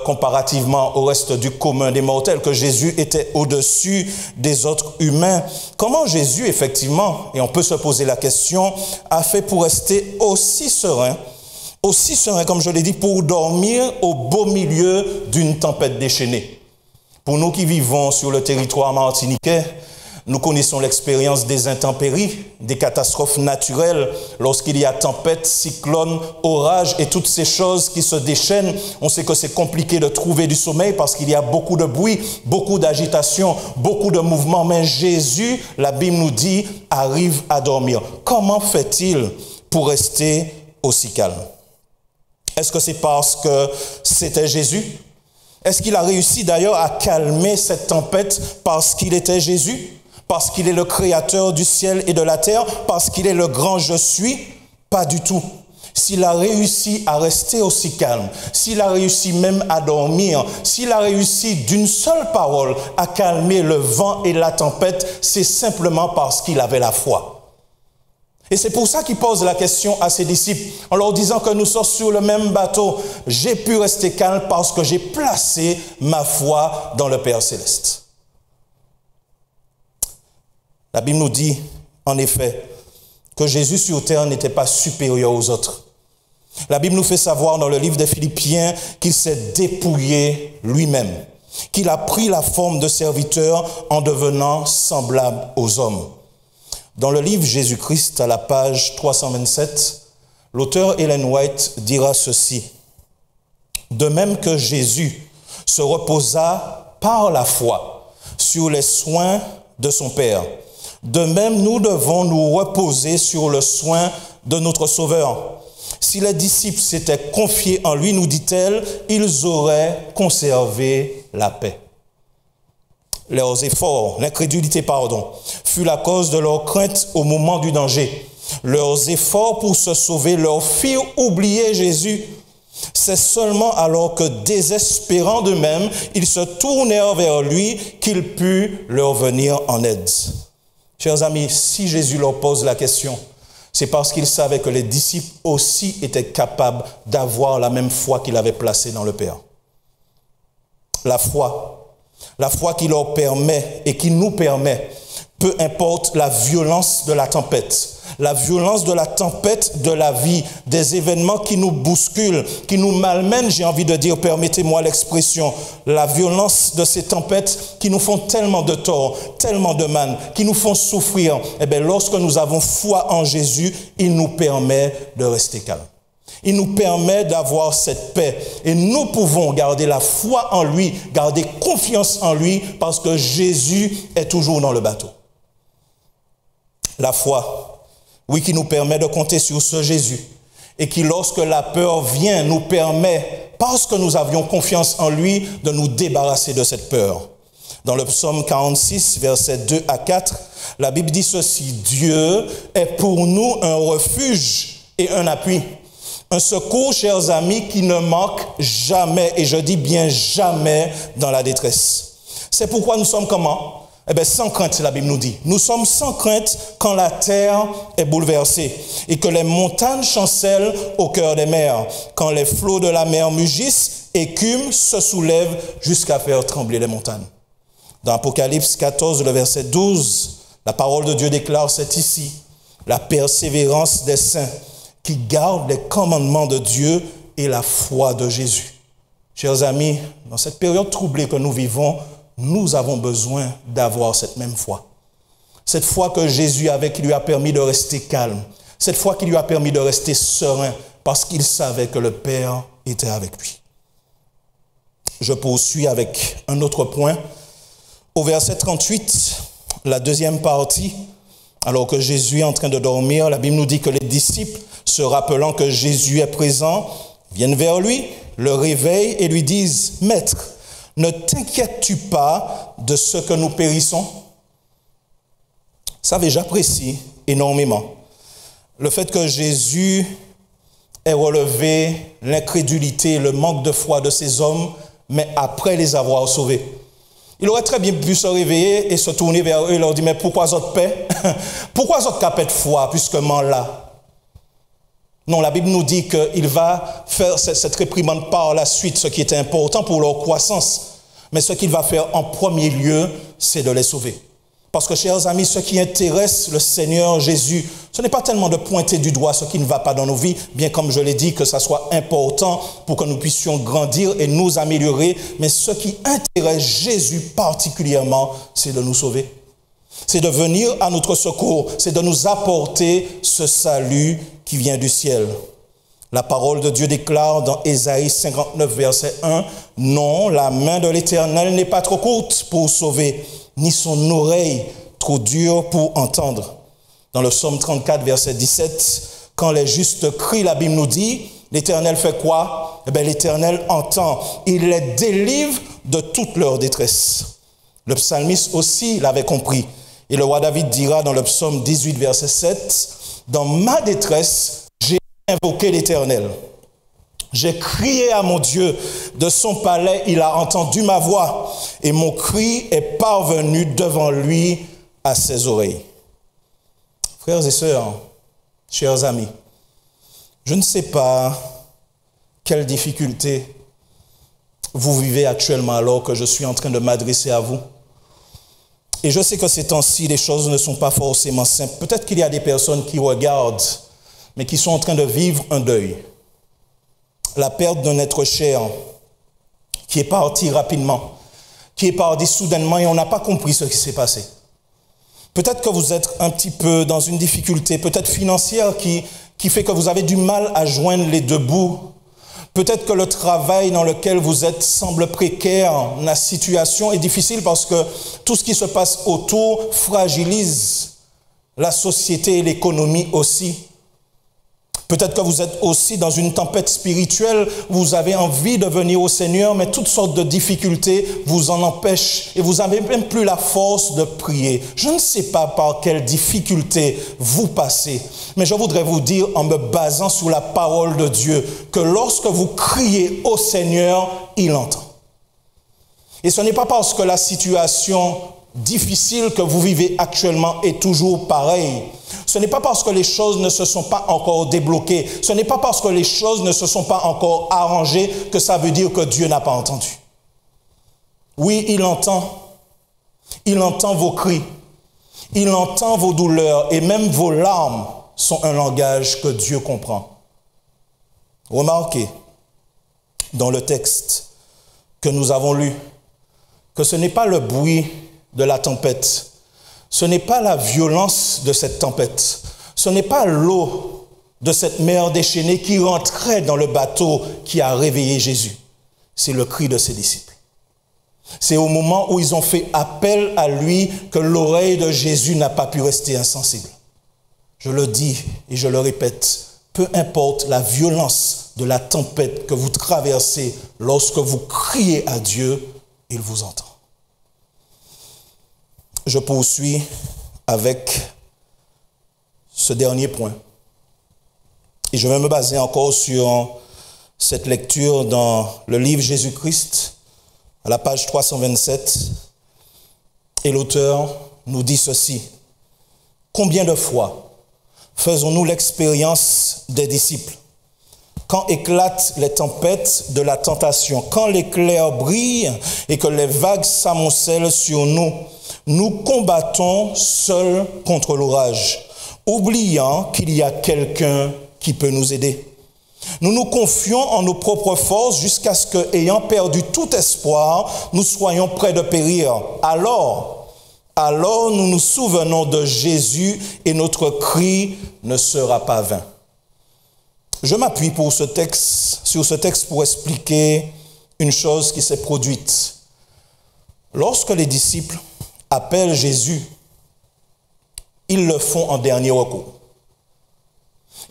comparativement au reste du commun des mortels, que Jésus était au-dessus des autres humains. Comment Jésus, effectivement, et on peut se poser la question, a fait pour rester aussi serein, comme je l'ai dit, pour dormir au beau milieu d'une tempête déchaînée? Pour nous qui vivons sur le territoire martiniquais, nous connaissons l'expérience des intempéries, des catastrophes naturelles. Lorsqu'il y a tempête, cyclone, orage et toutes ces choses qui se déchaînent, on sait que c'est compliqué de trouver du sommeil parce qu'il y a beaucoup de bruit, beaucoup d'agitation, beaucoup de mouvements. Mais Jésus, la Bible nous dit, arrive à dormir. Comment fait-il pour rester aussi calme? Est-ce que c'est parce que c'était Jésus? Est-ce qu'il a réussi d'ailleurs à calmer cette tempête parce qu'il était Jésus? Parce qu'il est le créateur du ciel et de la terre? Parce qu'il est le grand je suis? Pas du tout. S'il a réussi à rester aussi calme, s'il a réussi même à dormir, s'il a réussi d'une seule parole à calmer le vent et la tempête, c'est simplement parce qu'il avait la foi. Et c'est pour ça qu'il pose la question à ses disciples, en leur disant que nous sommes sur le même bateau. J'ai pu rester calme parce que j'ai placé ma foi dans le Père Céleste. La Bible nous dit, en effet, que Jésus sur terre n'était pas supérieur aux autres. La Bible nous fait savoir dans le livre des Philippiens qu'il s'est dépouillé lui-même, qu'il a pris la forme de serviteur en devenant semblable aux hommes. Dans le livre Jésus-Christ, à la page 327, l'auteur Ellen White dira ceci. De même que Jésus se reposa par la foi sur les soins de son Père, de même nous devons nous reposer sur le soin de notre Sauveur. Si les disciples s'étaient confiés en lui, nous dit-elle, ils auraient conservé la paix. Leurs efforts, l'incrédulité, fut la cause de leur crainte au moment du danger. Leurs efforts pour se sauver leur firent oublier Jésus. C'est seulement alors que, désespérant d'eux-mêmes, ils se tournèrent vers lui qu'il put leur venir en aide. Chers amis, si Jésus leur pose la question, c'est parce qu'il savait que les disciples aussi étaient capables d'avoir la même foi qu'il avait placée dans le Père. La foi, La foi qui leur permet et qui nous permet, peu importe la violence de la tempête, de la vie, des événements qui nous bousculent, qui nous malmènent, j'ai envie de dire, permettez-moi l'expression, la violence de ces tempêtes qui nous font tellement de tort, tellement de mal, qui nous font souffrir. Eh bien, lorsque nous avons foi en Jésus, il nous permet de rester calmes. Il nous permet d'avoir cette paix et nous pouvons garder la foi en lui, garder confiance en lui parce que Jésus est toujours dans le bateau. La foi, oui, qui nous permet de compter sur ce Jésus et qui, lorsque la peur vient, nous permet, parce que nous avions confiance en lui, de nous débarrasser de cette peur. Dans le psaume 46, versets 2 à 4, la Bible dit ceci: Dieu est pour nous un refuge et un appui. Un secours, chers amis, qui ne manque jamais, et je dis bien jamais, dans la détresse. C'est pourquoi nous sommes comment? Eh bien, sans crainte, la Bible nous dit. Nous sommes sans crainte quand la terre est bouleversée et que les montagnes chancellent au cœur des mers, quand les flots de la mer mugissent, écument, se soulèvent jusqu'à faire trembler les montagnes. Dans Apocalypse 14, le verset 12, la parole de Dieu déclare, c'est ici, la persévérance des saints qui gardent les commandements de Dieu et la foi de Jésus. Chers amis, dans cette période troublée que nous vivons, nous avons besoin d'avoir cette même foi. Cette foi que Jésus avait, qui lui a permis de rester calme. Cette foi qui lui a permis de rester serein parce qu'il savait que le Père était avec lui. Je poursuis avec un autre point. Au verset 38, la deuxième partie, alors que Jésus est en train de dormir, la Bible nous dit que les disciples, se rappelant que Jésus est présent, viennent vers lui, le réveillent et lui disent « Maître, ne t'inquiètes-tu pas de ce que nous périssons ?» Ça, j'apprécie énormément le fait que Jésus ait relevé l'incrédulité, le manque de foi de ces hommes, mais après les avoir sauvés. Il aurait très bien pu se réveiller et se tourner vers eux et leur dire « Mais pourquoi votre paix? Pourquoi votre capet de foi, puisque moi là ?» Non, la Bible nous dit qu'il va faire cette réprimande par la suite, ce qui était important pour leur croissance. Mais ce qu'il va faire en premier lieu, c'est de les sauver. Parce que, chers amis, ce qui intéresse le Seigneur Jésus, ce n'est pas tellement de pointer du doigt ce qui ne va pas dans nos vies, bien comme je l'ai dit, que ça soit important pour que nous puissions grandir et nous améliorer. Mais ce qui intéresse Jésus particulièrement, c'est de nous sauver. C'est de venir à notre secours, c'est de nous apporter ce salut qui vient du ciel. La parole de Dieu déclare dans Ésaïe 59, verset 1, « Non, la main de l'Éternel n'est pas trop courte pour sauver, ni son oreille trop dure pour entendre. » Dans le psaume 34, verset 17, « Quand les justes crient, la Bible nous dit, l'Éternel fait quoi? Eh bien, l'Éternel entend, il les délivre de toute leur détresse. » Le psalmiste aussi l'avait compris. Et le roi David dira dans le psaume 18, verset 7, « Dans ma détresse, j'ai invoqué l'Éternel. J'ai crié à mon Dieu. De son palais, il a entendu ma voix. Et mon cri est parvenu devant lui à ses oreilles. » Frères et sœurs, chers amis, je ne sais pas quelle difficulté vous vivez actuellement alors que je suis en train de m'adresser à vous. Et je sais que ces temps-ci, les choses ne sont pas forcément simples. Peut-être qu'il y a des personnes qui regardent, mais qui sont en train de vivre un deuil. La perte d'un être cher qui est parti rapidement, qui est parti soudainement et on n'a pas compris ce qui s'est passé. Peut-être que vous êtes un petit peu dans une difficulté, peut-être financière, qui fait que vous avez du mal à joindre les deux bouts. Peut-être que le travail dans lequel vous êtes semble précaire, la situation est difficile parce que tout ce qui se passe autour fragilise la société et l'économie aussi. Peut-être que vous êtes aussi dans une tempête spirituelle, vous avez envie de venir au Seigneur, mais toutes sortes de difficultés vous en empêchent et vous n'avez même plus la force de prier. Je ne sais pas par quelles difficultés vous passez, mais je voudrais vous dire, en me basant sur la parole de Dieu, que lorsque vous criez au Seigneur, il entend. Et ce n'est pas parce que la situation difficile que vous vivez actuellement est toujours pareille. Ce n'est pas parce que les choses ne se sont pas encore débloquées. Ce n'est pas parce que les choses ne se sont pas encore arrangées que ça veut dire que Dieu n'a pas entendu. Oui, il entend. Il entend vos cris. Il entend vos douleurs et même vos larmes sont un langage que Dieu comprend. Remarquez dans le texte que nous avons lu que ce n'est pas le bruit de la tempête, ce n'est pas la violence de cette tempête, ce n'est pas l'eau de cette mer déchaînée qui rentrait dans le bateau qui a réveillé Jésus. C'est le cri de ses disciples. C'est au moment où ils ont fait appel à lui que l'oreille de Jésus n'a pas pu rester insensible. Je le dis et je le répète, peu importe la violence de la tempête que vous traversez, lorsque vous criez à Dieu, il vous entend. Je poursuis avec ce dernier point. Et je vais me baser encore sur cette lecture dans le livre Jésus-Christ, à la page 327. Et l'auteur nous dit ceci. Combien de fois faisons-nous l'expérience des disciples? Quand éclatent les tempêtes de la tentation, quand l'éclair brille et que les vagues s'amoncellent sur nous, nous combattons seuls contre l'orage, oubliant qu'il y a quelqu'un qui peut nous aider. Nous nous confions en nos propres forces jusqu'à ce que, ayant perdu tout espoir, nous soyons près de périr. Alors nous nous souvenons de Jésus et notre cri ne sera pas vain. Je m'appuie sur ce texte pour expliquer une chose qui s'est produite. Lorsque les disciples appellent Jésus, ils le font en dernier recours.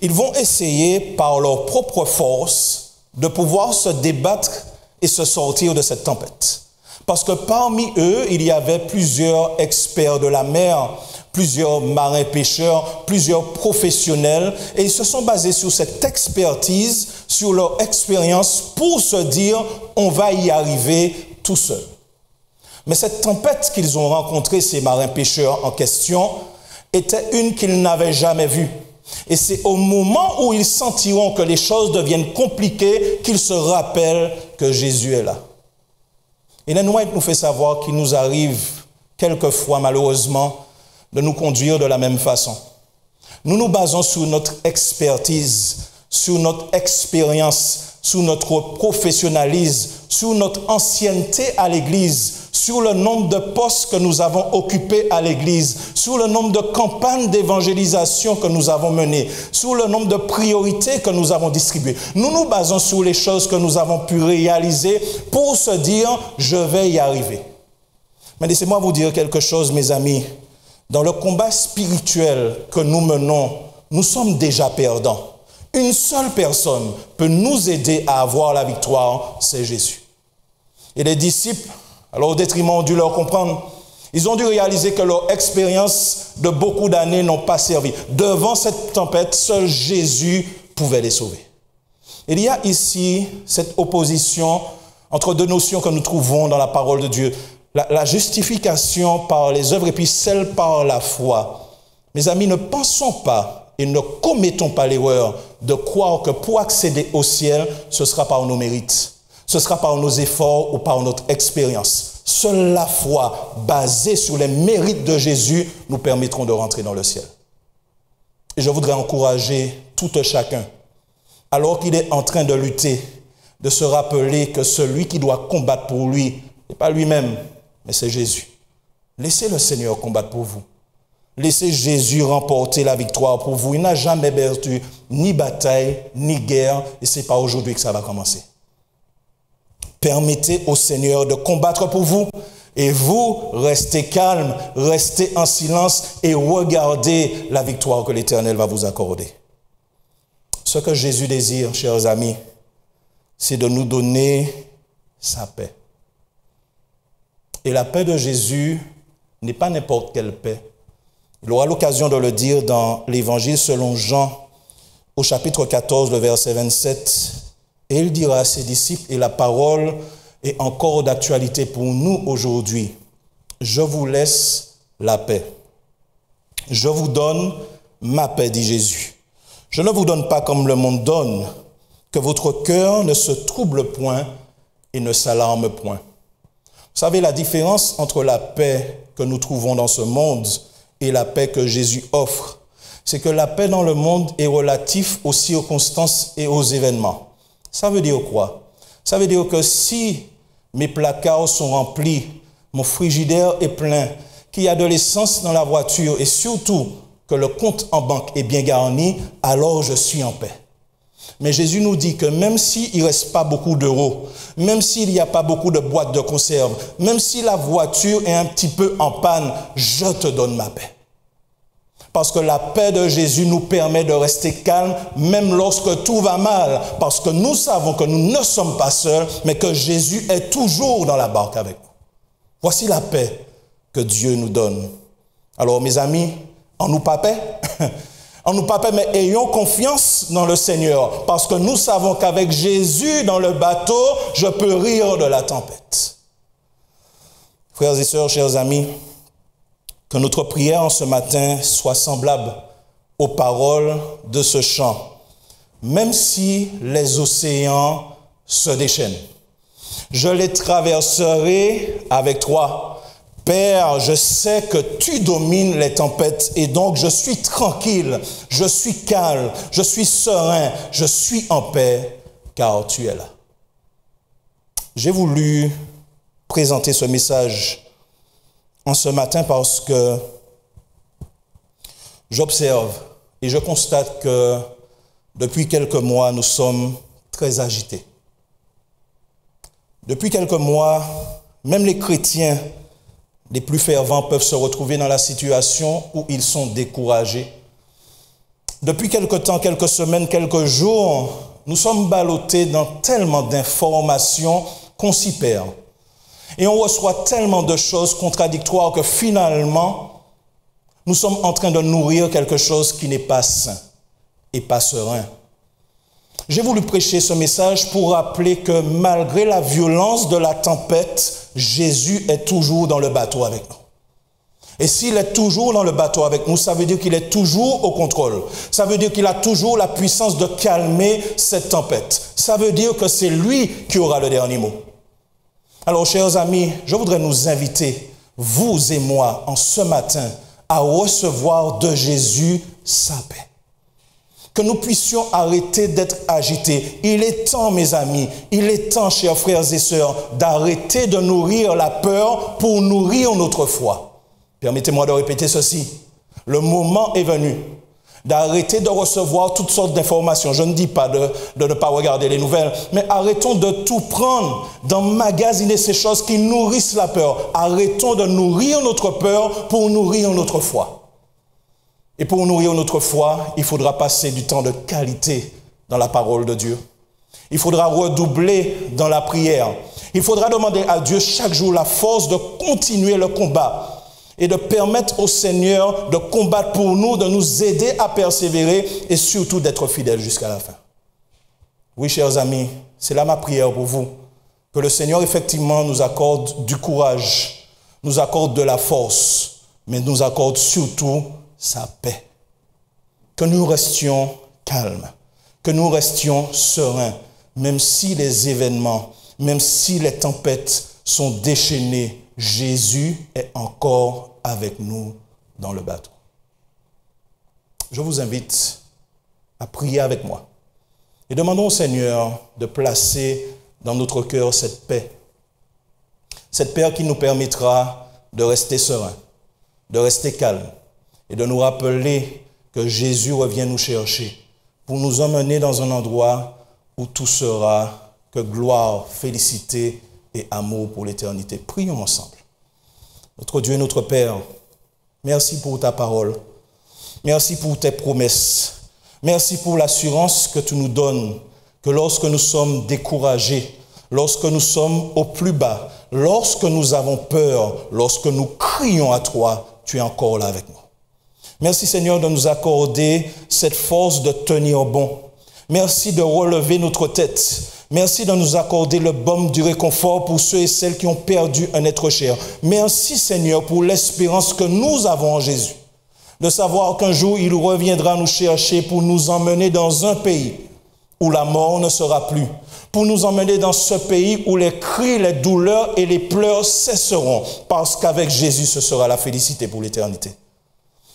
Ils vont essayer par leur propre force de pouvoir se débattre et se sortir de cette tempête. Parce que parmi eux, il y avait plusieurs experts de la mer, plusieurs marins pêcheurs, plusieurs professionnels, et ils se sont basés sur cette expertise, sur leur expérience pour se dire on va y arriver tout seul. Mais cette tempête qu'ils ont rencontrée, ces marins pêcheurs en question, était une qu'ils n'avaient jamais vue. Et c'est au moment où ils sentiront que les choses deviennent compliquées qu'ils se rappellent que Jésus est là. Et Ellen White nous fait savoir qu'il nous arrive quelquefois, malheureusement, de nous conduire de la même façon. Nous nous basons sur notre expertise, sur notre expérience, sur notre professionnalisme, sur notre ancienneté à l'Église, sur le nombre de postes que nous avons occupés à l'Église, sur le nombre de campagnes d'évangélisation que nous avons menées, sur le nombre de priorités que nous avons distribuées. Nous nous basons sur les choses que nous avons pu réaliser pour se dire « je vais y arriver ». Mais laissez-moi vous dire quelque chose, mes amis. Dans le combat spirituel que nous menons, nous sommes déjà perdants. Une seule personne peut nous aider à avoir la victoire, c'est Jésus. Et les disciples, alors au détriment, ont dû leur comprendre. Ils ont dû réaliser que leur expérience de beaucoup d'années n'ont pas servi. Devant cette tempête, seul Jésus pouvait les sauver. Il y a ici cette opposition entre deux notions que nous trouvons dans la parole de Dieu. La justification par les œuvres et puis celle par la foi. Mes amis, ne pensons pas et ne commettons pas l'erreur de croire que pour accéder au ciel, ce sera par nos mérites, ce sera par nos efforts ou par notre expérience. Seule la foi basée sur les mérites de Jésus nous permettront de rentrer dans le ciel. Et je voudrais encourager tout un chacun, alors qu'il est en train de lutter, de se rappeler que celui qui doit combattre pour lui n'est pas lui-même, mais c'est Jésus. Laissez le Seigneur combattre pour vous. Laissez Jésus remporter la victoire pour vous. Il n'a jamais perdu ni bataille, ni guerre, et ce n'est pas aujourd'hui que ça va commencer. Permettez au Seigneur de combattre pour vous, et vous, restez calme, restez en silence, et regardez la victoire que l'Éternel va vous accorder. Ce que Jésus désire, chers amis, c'est de nous donner sa paix. Et la paix de Jésus n'est pas n'importe quelle paix. Il aura l'occasion de le dire dans l'Évangile selon Jean, au chapitre 14, le verset 27. Et il dira à ses disciples, et la parole est encore d'actualité pour nous aujourd'hui, « Je vous laisse la paix. Je vous donne ma paix, dit Jésus. Je ne vous donne pas comme le monde donne, que votre cœur ne se trouble point et ne s'alarme point. savez, la différence entre la paix que nous trouvons dans ce monde et la paix que Jésus offre, c'est que la paix dans le monde est relative aux circonstances et aux événements. Ça veut dire quoi? Ça veut dire que si mes placards sont remplis, mon frigidaire est plein, qu'il y a de l'essence dans la voiture et surtout que le compte en banque est bien garni, alors je suis en paix. Mais Jésus nous dit que même s'il ne reste pas beaucoup d'euros, même s'il n'y a pas beaucoup de boîtes de conserve, même si la voiture est un petit peu en panne, je te donne ma paix. Parce que la paix de Jésus nous permet de rester calme même lorsque tout va mal. Parce que nous savons que nous ne sommes pas seuls, mais que Jésus est toujours dans la barque avec nous. Voici la paix que Dieu nous donne. Alors mes amis, en nous pas paix, en nous pas paix, mais ayons confiance dans le Seigneur. Parce que nous savons qu'avec Jésus dans le bateau, je peux rire de la tempête. Frères et sœurs, chers amis, que notre prière en ce matin soit semblable aux paroles de ce chant. Même si les océans se déchaînent, je les traverserai avec toi. Père, je sais que tu domines les tempêtes et donc je suis tranquille, je suis calme, je suis serein, je suis en paix car tu es là. J'ai voulu présenter ce message en ce matin parce que j'observe et je constate que depuis quelques mois, nous sommes très agités. Depuis quelques mois, même les chrétiens les plus fervents peuvent se retrouver dans la situation où ils sont découragés. Depuis quelque temps, quelques semaines, quelques jours, nous sommes ballottés dans tellement d'informations qu'on s'y perd. Et on reçoit tellement de choses contradictoires que finalement, nous sommes en train de nourrir quelque chose qui n'est pas sain et pas serein. J'ai voulu prêcher ce message pour rappeler que malgré la violence de la tempête, Jésus est toujours dans le bateau avec nous. Et s'il est toujours dans le bateau avec nous, ça veut dire qu'il est toujours au contrôle. Ça veut dire qu'il a toujours la puissance de calmer cette tempête. Ça veut dire que c'est lui qui aura le dernier mot. Alors, chers amis, je voudrais nous inviter, vous et moi, en ce matin, à recevoir de Jésus sa paix. Que nous puissions arrêter d'être agités. Il est temps, mes amis, il est temps, chers frères et sœurs, d'arrêter de nourrir la peur pour nourrir notre foi. Permettez-moi de répéter ceci. Le moment est venu d'arrêter de recevoir toutes sortes d'informations. Je ne dis pas de ne pas regarder les nouvelles, mais arrêtons de tout prendre, d'emmagasiner ces choses qui nourrissent la peur. Arrêtons de nourrir notre peur pour nourrir notre foi. Et pour nourrir notre foi, il faudra passer du temps de qualité dans la parole de Dieu. Il faudra redoubler dans la prière. Il faudra demander à Dieu chaque jour la force de continuer le combat et de permettre au Seigneur de combattre pour nous, de nous aider à persévérer et surtout d'être fidèles jusqu'à la fin. Oui, chers amis, c'est là ma prière pour vous. Que le Seigneur, effectivement, nous accorde du courage, nous accorde de la force, mais nous accorde surtout sa paix. Que nous restions calmes, que nous restions sereins, même si les événements, même si les tempêtes sont déchaînées, Jésus est encore avec nous dans le bateau. Je vous invite à prier avec moi et demandons au Seigneur de placer dans notre cœur cette paix qui nous permettra de rester sereins, de rester calmes et de nous rappeler que Jésus revient nous chercher pour nous emmener dans un endroit où tout sera que gloire, félicité et amour pour l'éternité. Prions ensemble. Notre Dieu et notre Père, merci pour ta parole. Merci pour tes promesses. Merci pour l'assurance que tu nous donnes que lorsque nous sommes découragés, lorsque nous sommes au plus bas, lorsque nous avons peur, lorsque nous crions à toi, tu es encore là avec nous. Merci Seigneur de nous accorder cette force de tenir bon. Merci de relever notre tête. Merci de nous accorder le baume du réconfort pour ceux et celles qui ont perdu un être cher. Merci Seigneur pour l'espérance que nous avons en Jésus. De savoir qu'un jour il reviendra nous chercher pour nous emmener dans un pays où la mort ne sera plus, pour nous emmener dans ce pays où les cris, les douleurs et les pleurs cesseront, parce qu'avec Jésus, ce sera la félicité pour l'éternité.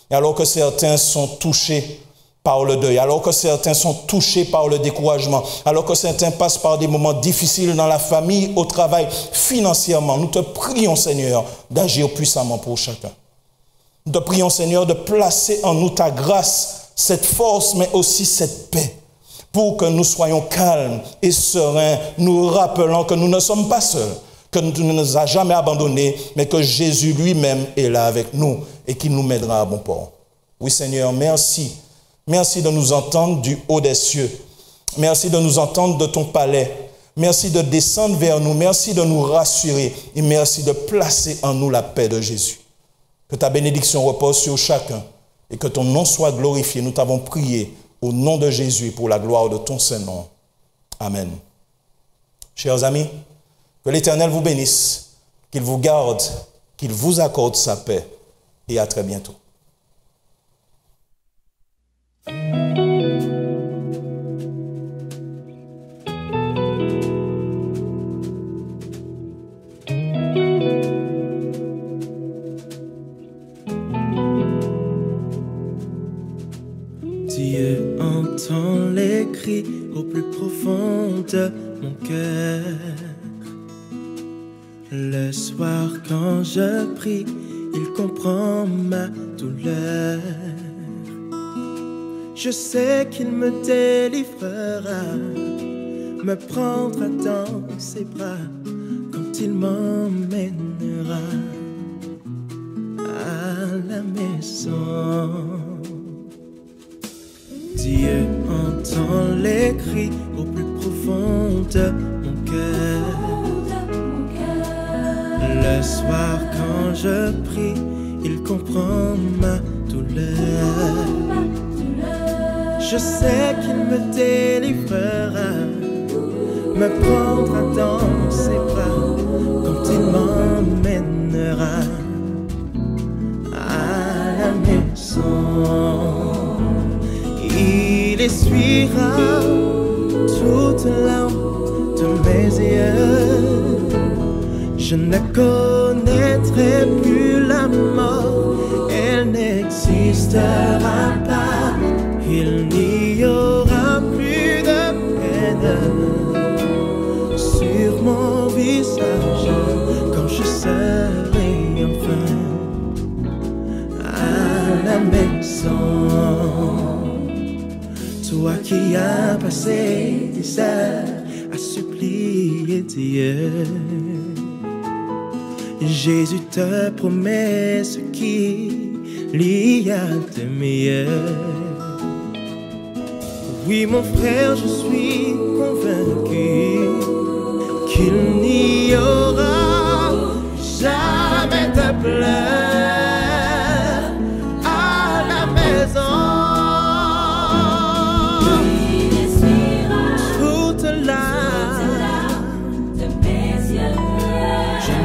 Et alors que certains sont touchés par le deuil, alors que certains sont touchés par le découragement, alors que certains passent par des moments difficiles dans la famille, au travail, financièrement, nous te prions, Seigneur, d'agir puissamment pour chacun. Nous te prions, Seigneur, de placer en nous ta grâce, cette force, mais aussi cette paix, pour que nous soyons calmes et sereins, nous rappelant que nous ne sommes pas seuls, que tu ne nous as jamais abandonnés, mais que Jésus lui-même est là avec nous et qu'il nous mènera à bon port. Oui, Seigneur, merci. Merci de nous entendre du haut des cieux. Merci de nous entendre de ton palais. Merci de descendre vers nous. Merci de nous rassurer. Et merci de placer en nous la paix de Jésus. Que ta bénédiction repose sur chacun et que ton nom soit glorifié. Nous t'avons prié au nom de Jésus et pour la gloire de ton Saint-Nom. Amen. Chers amis, que l'Éternel vous bénisse, qu'il vous garde, qu'il vous accorde sa paix et à très bientôt. Dieu entend les cris au plus profond de mon cœur. Le soir quand je prie, il comprend ma douleur. Je sais qu'il me délivrera, me prendra dans ses bras quand il m'emmènera à la maison. Dieu entend les cris au plus profond de mon cœur. Le soir quand je prie, il comprend ma douleur. Je sais qu'il me délivrera, me prendra dans ses bras quand il m'emmènera à la maison. Il essuiera toute larme de mes yeux. Je ne connaîtrai plus la mort, elle n'existera pas. Il n'y aura plus de peine sur mon visage quand je serai enfin à la maison. Toi qui as passé des heures à supplier Dieu, Jésus te promet ce qu'il y a de meilleur. Oui mon frère, je suis convaincu qu'il n'y aura jamais de pleurs à la maison.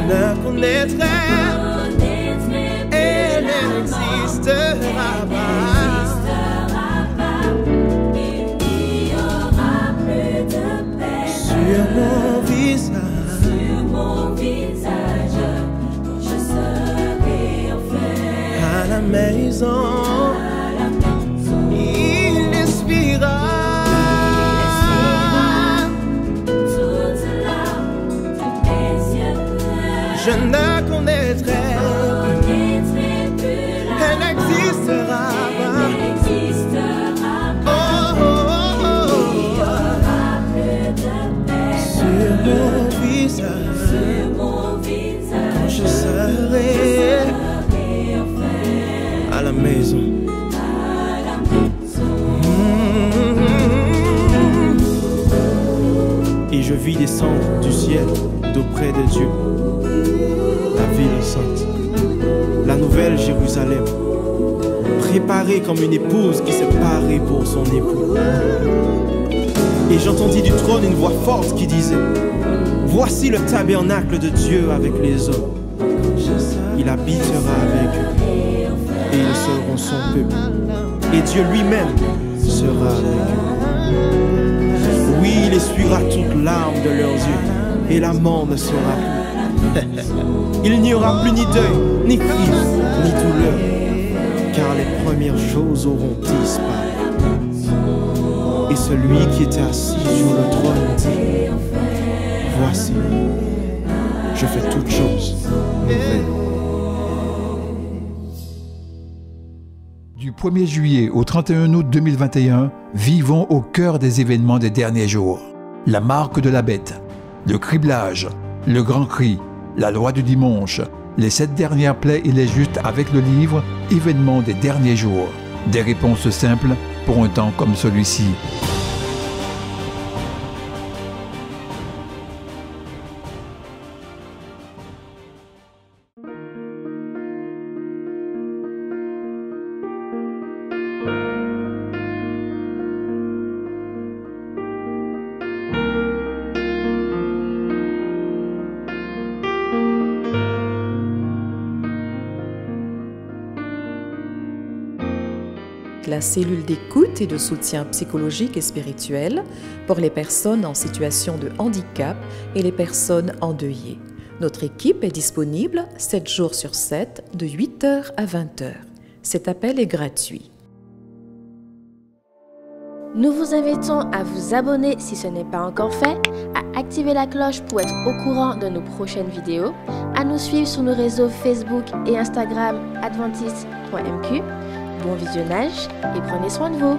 Je connaîtrai, elle n'existera pas. Il n'y aura plus de peine sur mon visage quand je serai enfin à la maison. Il expira toute larme de mes yeux. Je ne connaîtrai plus, elle n'existera pas. Oh, oh, oh, il n'y aura plus de peine sur mon visage quand je serai à la maison. Et je vis descendre du ciel d'auprès de Dieu la ville sainte, la nouvelle Jérusalem, préparée comme une épouse qui s'est parée pour son époux. Et j'entendis du trône une voix forte qui disait: voici le tabernacle de Dieu avec les hommes. Il habitera avec eux, et ils seront son peuple, et Dieu lui-même sera avec eux. essuiera toute larme de leurs yeux, et la mort ne sera plus. Il n'y aura plus ni deuil, ni crise, ni douleur, car les premières choses auront disparu. Et celui qui était assis sur le trône dit, voici, je fais toutes choses nouvelles. Du 1er juillet au 31 août 2021, vivons au cœur des événements des derniers jours. La marque de la bête, le criblage, le grand cri, la loi du dimanche, les 7 dernières plaies et les justes avec le livre Événements des derniers jours. Des réponses simples pour un temps comme celui-ci. La cellule d'écoute et de soutien psychologique et spirituel pour les personnes en situation de handicap et les personnes endeuillées. Notre équipe est disponible 7 jours sur 7 de 8h à 20h. Cet appel est gratuit. Nous vous invitons à vous abonner si ce n'est pas encore fait, à activer la cloche pour être au courant de nos prochaines vidéos, à nous suivre sur nos réseaux Facebook et Instagram adventiste.mq. Bon visionnage et prenez soin de vous.